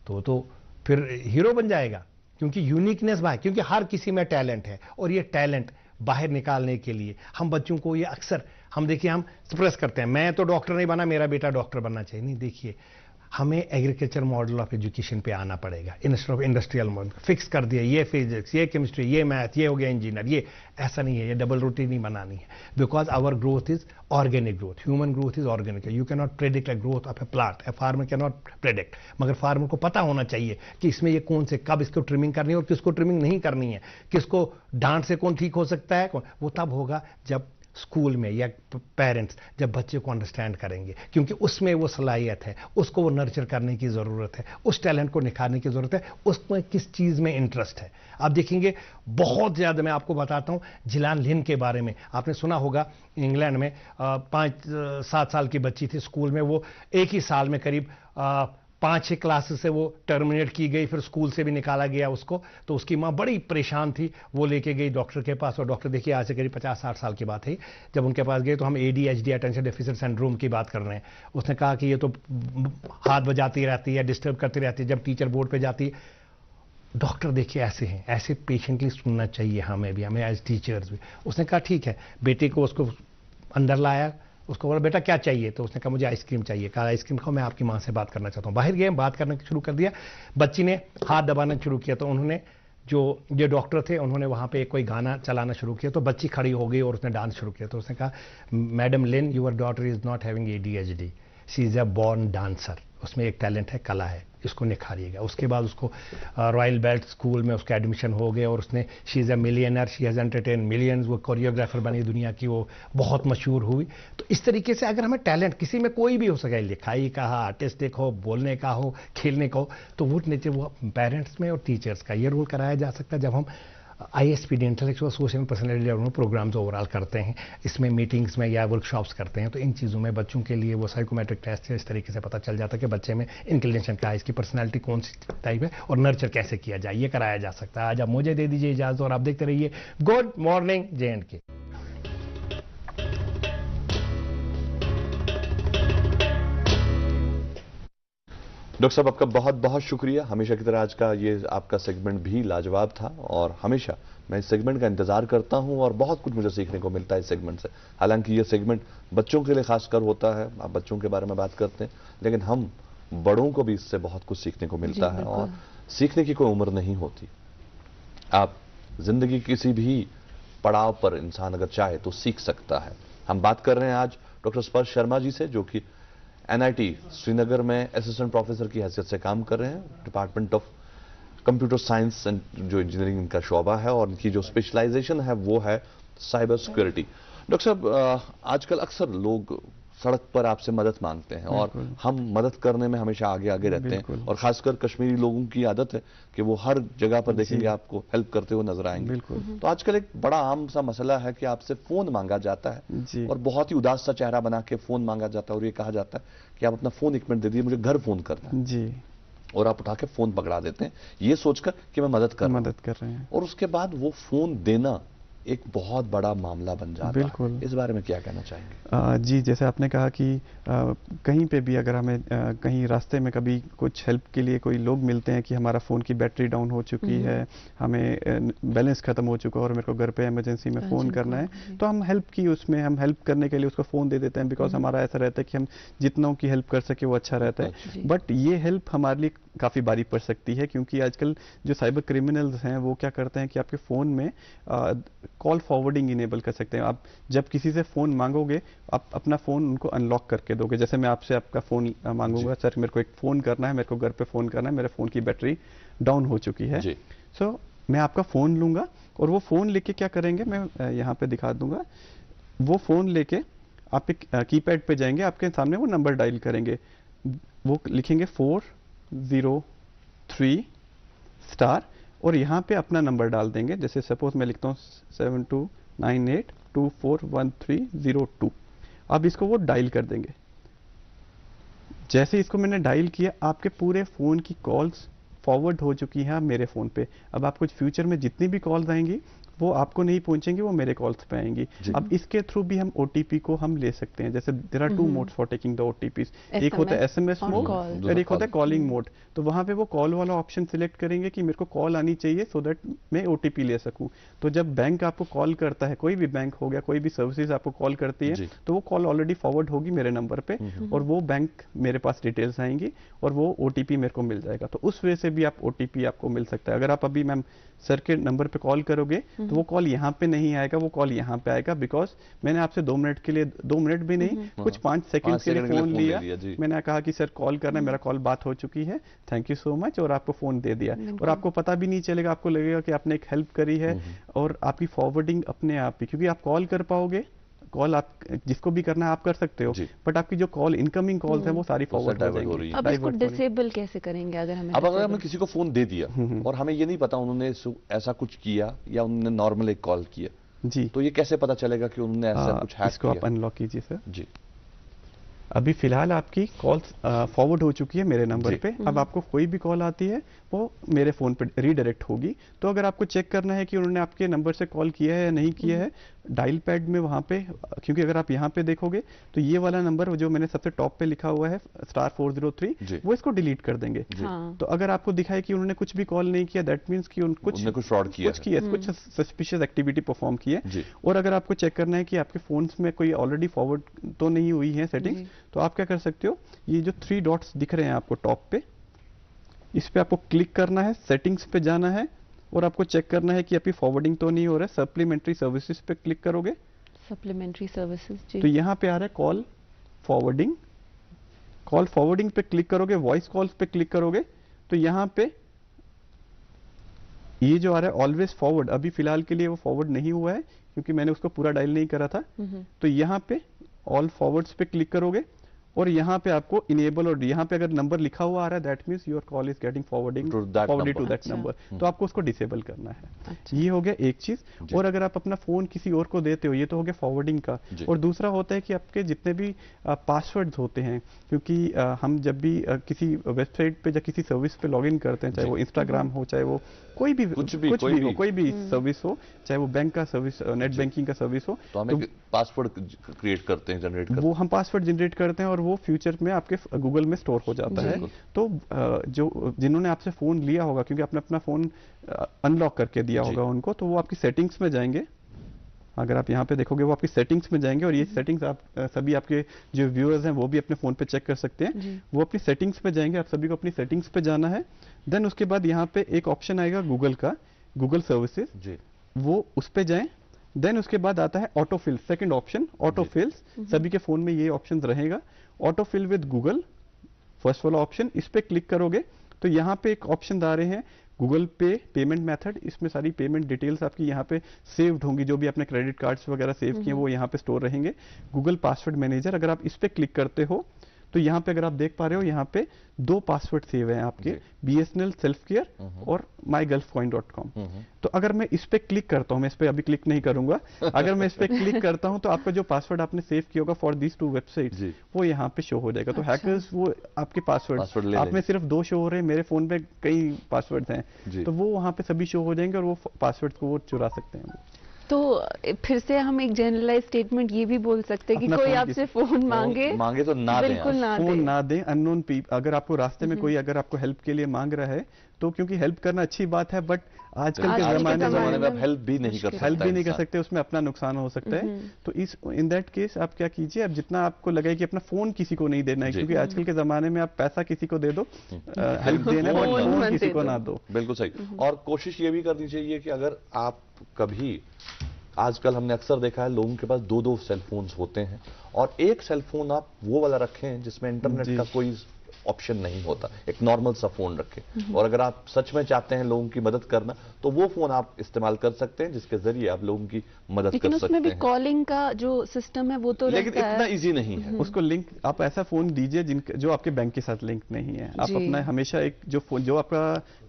तो फिर हीरो बन जाएगा, क्योंकि यूनिकनेस बाहर, क्योंकि हर किसी में टैलेंट है, और ये टैलेंट बाहर निकालने के लिए हम बच्चों को ये अक्सर हम देखिए हम सप्रेस करते हैं, मैं तो डॉक्टर नहीं बना, मेरा बेटा डॉक्टर बनना चाहिए। नहीं, देखिए हमें एग्रीकल्चर मॉडल ऑफ एजुकेशन पे आना पड़ेगा, instead of industrial model. Fix कर दिया ये फिजिक्स, ये केमिस्ट्री, ये मैथ, ये हो गया इंजीनियर, ये ऐसा नहीं है, ये डबल रोटी नहीं बनानी है, because our growth is organic growth, human growth is organic. You can not predict a growth of a plant, a farmer can not predict, मगर फार्मर को पता होना चाहिए कि इसमें ये कौन से कब इसको ट्रिमिंग करनी है और किसको ट्रिमिंग नहीं करनी है, किसको डांट से कौन ठीक हो सकता है, वो तब होगा जब स्कूल में या पेरेंट्स जब बच्चे को अंडरस्टैंड करेंगे, क्योंकि उसमें वो सलाहियत है, उसको वो नर्चर करने की ज़रूरत है, उस टैलेंट को निखारने की ज़रूरत है, उसमें किस चीज़ में इंटरेस्ट है। आप देखेंगे बहुत ज़्यादा, मैं आपको बताता हूँ जिलान लिन के बारे में, आपने सुना होगा इंग्लैंड में 5-7 साल की बच्ची थी, स्कूल में वो एक ही साल में करीब 5-6 क्लासेस से वो टर्मिनेट की गई, फिर स्कूल से भी निकाला गया उसको। तो उसकी माँ बड़ी परेशान थी, वो लेके गई डॉक्टर के पास, और डॉक्टर देखिए आज से करीब 50-60 साल की बात है, जब उनके पास गए तो हम ADHD अटेंशन डेफिसिट सिंड्रोम की बात कर रहे हैं। उसने कहा कि ये तो हाथ बजाती रहती है, डिस्टर्ब करती रहती है, जब टीचर बोर्ड पे जाती है। डॉक्टर देखिए ऐसे हैं, ऐसे पेशेंटली सुनना चाहिए हमें भी, हमें एज टीचर्स भी। उसने कहा ठीक है, बेटे को उसको अंदर लाया, उसको बोला बेटा क्या चाहिए, तो उसने कहा मुझे आइसक्रीम चाहिए। कहा आइसक्रीम खाओ, मैं आपकी माँ से बात करना चाहता हूँ। बाहर गए, बात करना शुरू कर दिया, बच्ची ने हाथ दबाना शुरू किया, तो उन्होंने जो डॉक्टर थे उन्होंने वहाँ पे कोई गाना चलाना शुरू किया, तो बच्ची खड़ी हो गई और उसने डांस शुरू किया। तो उसने कहा madam Lin, your daughter is not having ADHD, she is a born dancer, उसमें एक टैलेंट है, कला है, इसको निखारिएगा। उसके बाद उसको रॉयल बेल्ट स्कूल में उसका एडमिशन हो गया, और उसने she is a millionaire, she has entertain millions, वो कोरियोग्राफर बनी दुनिया की, वो बहुत मशहूर हुई। तो इस तरीके से अगर हमें टैलेंट किसी में कोई भी हो सके, लिखाई का हो, आर्टिस्टिक हो, बोलने का हो, खेलने का हो, तो वो नेचर वो पेरेंट्स में और टीचर्स का ये रोल कराया जा सकता है जब हम ISPD intellectual social personality development programmes overall करते हैं, इसमें मीटिंग्स में या वर्कशॉप्स करते हैं। तो इन चीज़ों में बच्चों के लिए वो साइकोमेट्रिक टेस्ट है, इस तरीके से पता चल जाता है कि बच्चे में इंक्लिनेशन क्या है, इसकी पर्सनैलिटी कौन सी टाइप है, और नर्चर कैसे किया जाए, ये कराया जा सकता है। आज आप मुझे दे दीजिए इजाज़त, और आप देखते रहिए गुड मॉर्निंग J&K। डॉक्टर साहब आपका बहुत बहुत शुक्रिया। हमेशा की तरह आज का ये आपका सेगमेंट भी लाजवाब था, और हमेशा मैं इस सेगमेंट का इंतजार करता हूं, और बहुत कुछ मुझे सीखने को मिलता है इस सेगमेंट से। हालांकि ये सेगमेंट बच्चों के लिए खासकर होता है, आप बच्चों के बारे में बात करते हैं, लेकिन हम बड़ों को भी इससे बहुत कुछ सीखने को मिलता है, और सीखने की कोई उम्र नहीं होती। आप जिंदगी किसी भी पड़ाव पर इंसान अगर चाहे तो सीख सकता है। हम बात कर रहे हैं आज डॉक्टर स्पर्श शर्मा जी से, जो कि NIT श्रीनगर में असिस्टेंट प्रोफेसर की हैसियत से काम कर रहे हैं, department of computer science and जो इंजीनियरिंग का शोबा है, और इनकी जो स्पेशलाइजेशन है वो है साइबर सिक्योरिटी। डॉक्टर साहब आजकल अक्सर लोग सड़क पर आपसे मदद मांगते हैं, और हम मदद करने में हमेशा आगे आगे रहते हैं, और खासकर कश्मीरी लोगों की आदत है कि वो हर जगह पर देखेंगे आपको हेल्प करते हुए नजर आएंगे। तो आजकल एक बड़ा आम सा मसला है कि आपसे फोन मांगा जाता है, और बहुत ही उदास सा चेहरा बना के फोन मांगा जाता है, और ये कहा जाता है कि आप अपना फोन 1 मिनट दे दीजिए, मुझे घर फोन करना है जी, और आप उठा के फोन पकड़ा देते हैं ये सोचकर कि मैं मदद कर रहे हैं, और उसके बाद वो फोन देना एक बहुत बड़ा मामला बन जाता है। बिल्कुल, इस बारे में क्या कहना चाहेंगे? जी, जैसे आपने कहा कि कहीं पे भी अगर हमें कहीं रास्ते में कभी कुछ हेल्प के लिए कोई लोग मिलते हैं कि हमारा फ़ोन की बैटरी डाउन हो चुकी है, हमें बैलेंस ख़त्म हो चुका है और मेरे को घर पे इमरजेंसी में फ़ोन करना है, तो हम हेल्प की उसमें हम हेल्प करने के लिए उसको फ़ोन दे देते हैं, बिकॉज हमारा ऐसा रहता है कि हम जितनों की हेल्प कर सके वो अच्छा रहता है। बट ये हेल्प हमारे लिए काफ़ी भारी पड़ सकती है, क्योंकि आजकल जो साइबर क्रिमिनल्स हैं वो क्या करते हैं कि आपके फ़ोन में कॉल फॉरवर्डिंग इनेबल कर सकते हैं। आप जब किसी से फ़ोन मांगोगे, आप अपना फ़ोन उनको अनलॉक करके दोगे। जैसे मैं आपसे आपका फ़ोन मांगूंगा, सर मेरे को एक फ़ोन करना है, मेरे को घर पे फ़ोन करना है, मेरे फ़ोन की बैटरी डाउन हो चुकी है, सो मैं आपका फ़ोन लूँगा, और वो फ़ोन लेके क्या करेंगे, मैं यहाँ पे दिखा दूंगा, वो फ़ोन लेके आप एक कीपैड पे जाएंगे, आपके सामने वो नंबर डायल करेंगे, वो लिखेंगे 403 स्टार और यहाँ पे अपना नंबर डाल देंगे। जैसे सपोज मैं लिखता हूँ 7298241302। अब इसको वो डायल कर देंगे। जैसे इसको मैंने डायल किया, आपके पूरे फ़ोन की कॉल्स फॉरवर्ड हो चुकी हैं मेरे फ़ोन पे। अब आपको फ्यूचर में जितनी भी कॉल्स आएंगी वो आपको नहीं पहुंचेंगी, वो मेरे कॉल्स पे आएंगी। अब इसके थ्रू भी हम ओटीपी को हम ले सकते हैं। जैसे there are two modes for taking the OTPs, एक होता है एसएमएस मोड और एक होता है कॉलिंग मोड। तो वहां पे वो कॉल वाला ऑप्शन सिलेक्ट करेंगे कि मेरे को कॉल आनी चाहिए सो दैट मैं ओटीपी ले सकूं। तो जब बैंक आपको कॉल करता है, कोई भी बैंक हो गया, कोई भी सर्विसेज आपको कॉल करती है, तो वो कॉल ऑलरेडी फॉरवर्ड होगी मेरे नंबर पे और वो बैंक मेरे पास डिटेल्स आएंगी और वो ओटीपी मेरे को मिल जाएगा। तो उस वजह से भी आप ओटीपी आपको मिल सकता है। अगर आप अभी मैम सर के नंबर पे कॉल करोगे तो वो कॉल यहाँ पे नहीं आएगा, वो कॉल यहाँ पे आएगा, बिकॉज मैंने आपसे 2 मिनट के लिए, 2 मिनट भी नहीं, कुछ 5 सेकंड के लिए फोन लिया। मैंने कहा कि सर कॉल करना है, मेरा कॉल बात हो चुकी है, थैंक यू सो मच, और आपको फोन दे दिया। और आपको पता भी नहीं चलेगा, आपको लगेगा कि आपने एक हेल्प करी है और आपकी फॉरवर्डिंग अपने आप ही, क्योंकि आप कॉल कर पाओगे, कॉल आप जिसको भी करना है आप कर सकते हो, बट आपकी जो कॉल इनकमिंग कॉल्स है वो सारी फॉरवर्ड हो रही है। अब इसको डिसेबल कैसे करेंगे? अगर हमें किसी को फोन दे दिया और हमें ये नहीं पता उन्होंने ऐसा कुछ किया या उन्होंने नॉर्मल एक कॉल किया जी, तो ये कैसे पता चलेगा कि उन्होंने ऐसा कुछ हैक इसको किया? आप अनलॉक कीजिए सर जी। अभी फिलहाल आपकी कॉल्स फॉरवर्ड हो चुकी है मेरे नंबर पे। अब आपको कोई भी कॉल आती है वो मेरे फोन पे रीडायरेक्ट होगी। तो अगर आपको चेक करना है कि उन्होंने आपके नंबर से कॉल किया है या नहीं किया है, डायल पैड में वहां पे, क्योंकि अगर आप यहाँ पे देखोगे तो ये वाला नंबर जो मैंने सबसे टॉप पे लिखा हुआ है *403, वो इसको डिलीट कर देंगे। तो अगर आपको दिखाए कि उन्होंने कुछ भी कॉल नहीं किया, दैट मीन्स कि कुछ फ्रॉड किया, कुछ सस्पिशियस एक्टिविटी परफॉर्म की है। और अगर आपको चेक करना है कि आपके फोन्स में कोई ऑलरेडी फॉरवर्ड तो नहीं हुई है सेटिंग्स, तो आप क्या कर सकते हो, ये जो 3 डॉट्स दिख रहे हैं आपको टॉप पे, इस पे आपको क्लिक करना है, सेटिंग्स पे जाना है और आपको चेक करना है कि आपकी फॉरवर्डिंग तो नहीं हो रहा है। सप्लीमेंट्री सर्विसेज पे क्लिक करोगे, सप्लीमेंट्री सर्विसेज जी, तो यहाँ पे आ रहा है कॉल फॉरवर्डिंग। कॉल फॉरवर्डिंग पे क्लिक करोगे, वॉइस कॉल्स पे क्लिक करोगे, तो यहाँ पे ये जो आ रहा है ऑलवेज फॉरवर्ड, अभी फिलहाल के लिए वो फॉरवर्ड नहीं हुआ है क्योंकि मैंने उसको पूरा डायल नहीं करा था। तो यहाँ पे ऑल फॉरवर्ड्स पे क्लिक करोगे और यहाँ पे आपको इनेबल, और यहाँ पे अगर नंबर लिखा हुआ आ रहा है that means your call is getting forwarded to that number, तो आपको उसको डिसेबल करना है। ये हो गया एक चीज। और अगर आप अपना फोन किसी और को देते हो, ये तो हो गया फॉरवर्डिंग का। और दूसरा होता है कि आपके जितने भी पासवर्ड्स होते हैं, क्योंकि हम जब भी किसी वेबसाइट पे या किसी सर्विस पे लॉग इन करते हैं, चाहे वो इंस्टाग्राम हो, चाहे वो कोई भी सर्विस हो, चाहे वो बैंक का सर्विस, नेट बैंकिंग का सर्विस हो, तो हम पासवर्ड क्रिएट करते हैं, जनरेट करते हैं, वो हम पासवर्ड जनरेट करते हैं और वो फ्यूचर में आपके गूगल में स्टोर हो जाता है। तो जो जिन्होंने आपसे फोन लिया होगा, क्योंकि आपने अपना फोन अनलॉक करके दिया होगा उनको, तो वो आपकी सेटिंग्स में जाएंगे। अगर आप यहाँ पे देखोगे वो आपकी सेटिंग्स में जाएंगे और ये सेटिंग्स आप सभी आपके जो व्यूअर्स हैं वो भी अपने फोन पे चेक कर सकते हैं। वो अपनी सेटिंग्स पे जाएंगे, आप सभी को अपनी सेटिंग्स पे जाना है। देन उसके बाद यहाँ पे एक ऑप्शन आएगा गूगल का, गूगल सर्विसेज, वो उस पे जाएं। देन उसके बाद आता है ऑटोफिल, सेकंड ऑप्शन ऑटोफिल्स, सभी के फोन में ये ऑप्शन रहेगा। ऑटोफिल विद गूगल, फर्स्ट वाला ऑप्शन, इस पे क्लिक करोगे तो यहाँ पे एक ऑप्शन आ रहे हैं गूगल पे पेमेंट मेथड। इसमें सारी पेमेंट डिटेल्स आपकी यहाँ पे सेव्ड होंगी, जो भी आपने क्रेडिट कार्ड्स वगैरह सेव किए वो यहाँ पे स्टोर रहेंगे। गूगल पासवर्ड मैनेजर, अगर आप इस पे क्लिक करते हो तो यहाँ पे अगर आप देख पा रहे हो, यहाँ पे 2 पासवर्ड सेव हैं आपके, BSNL सेल्फ केयर और mygulfcoin.com। तो अगर मैं इस पे क्लिक करता हूँ, मैं इस पे अभी क्लिक नहीं करूंगा, अगर मैं इस पे क्लिक करता हूँ तो आपका जो पासवर्ड आपने सेव किया होगा फॉर दीज 2 वेबसाइट्स, वो यहाँ पे शो हो जाएगा। तो हैकर्स वो आपके पासवर्ड आप में सिर्फ 2 शो हो रहे हैं, मेरे फोन पे कई पासवर्ड हैं, तो वो वहाँ पे सभी शो हो जाएंगे और वो पासवर्ड को वो चुरा सकते हैं। तो फिर से हम एक जनरलाइज स्टेटमेंट ये भी बोल सकते हैं कि कोई आपसे फोन मांगे तो ना दें, बिल्कुल ना फोन दें। ना दें। अननोन अगर आपको रास्ते में कोई अगर आपको हेल्प के लिए मांग रहा है, तो क्योंकि हेल्प करना अच्छी बात है, बट आजकल के जमाने में आप हेल्प भी नहीं कर सकते, उसमें अपना नुकसान हो सकता है। तो इन दैट केस आप क्या कीजिए, अब जितना आपको लगे कि अपना फोन किसी को नहीं देना है, क्योंकि आजकल के जमाने में आप पैसा किसी को दे दो, हेल्प देना है, बट फोन किसी को ना दो। बिल्कुल सही। और कोशिश ये भी करनी चाहिए कि अगर आप कभी, आजकल हमने अक्सर देखा है लोगों के पास 2-2 सेल फोन्स होते हैं, और एक सेल फोन आप वो वाला रखें जिसमें इंटरनेट का कोई ऑप्शन नहीं होता, एक नॉर्मल सा फोन रखें। और अगर आप सच में चाहते हैं लोगों की मदद करना, तो वो फोन आप इस्तेमाल कर सकते हैं जिसके जरिए आप लोगों की मदद लेकिन कर सकते उसमें भी हैं। कॉलिंग का जो सिस्टम है वो तो लेकिन रहता इतना है। इजी नहीं है। उसको लिंक, आप ऐसा फोन दीजिए जो आपके बैंक के साथ लिंक नहीं है। आप जी। अपना हमेशा एक जो आपका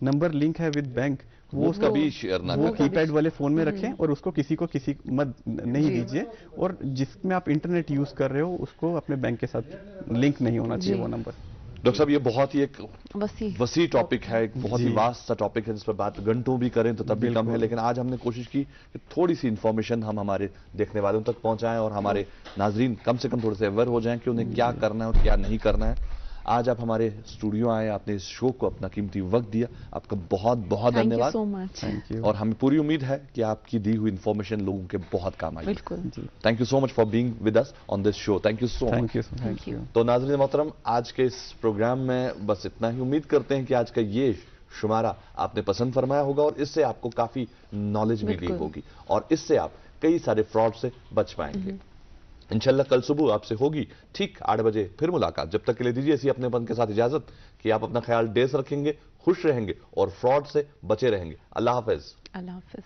नंबर लिंक है विद बैंक, वो उसका भी शेयर ना वो करें। कीपैड वाले फोन में रखें और उसको किसी मत नहीं दीजिए। और जिसमें आप इंटरनेट यूज कर रहे हो उसको अपने बैंक के साथ लिंक नहीं होना चाहिए वो नंबर। डॉक्टर साहब, ये बहुत ही एक वसी टॉपिक है, एक बहुत ही जी। वास्ट सा टॉपिक है जिस पर बात घंटों भी करें तो तब भी कम है। लेकिन आज हमने कोशिश की कि थोड़ी सी इंफॉर्मेशन हम हमारे देखने वालों तक पहुंचाएं और हमारे नाजरीन कम से कम थोड़े से अवेयर हो जाएं कि उन्हें क्या करना है और क्या नहीं करना है। आज आप हमारे स्टूडियो आए, आपने इस शो को अपना कीमती वक्त दिया, आपका बहुत बहुत थैंक यू धन्यवाद। So much. Thank you. और हमें पूरी उम्मीद है कि आपकी दी हुई इंफॉर्मेशन लोगों के बहुत काम आएगी। बिल्कुल। Thank you so much for being with us on this show. Thank you so much. Thank you. तो नाज़रीन मोहतरम, आज के इस प्रोग्राम में बस इतना ही। उम्मीद करते हैं कि आज का ये शुमारा आपने पसंद फरमाया होगा और इससे आपको काफी नॉलेज मिली बिल्कुल। होगी और इससे आप कई सारे फ्रॉड से बच पाएंगे। इंशाल्लाह कल सुबह आपसे होगी ठीक 8 बजे फिर मुलाकात। जब तक के लिए दीजिए इसी अपनेपन के साथ इजाजत कि आप अपना ख्याल डेस रखेंगे, खुश रहेंगे और फ्रॉड से बचे रहेंगे। अल्लाह हाफिज। अल्लाह हाफिज।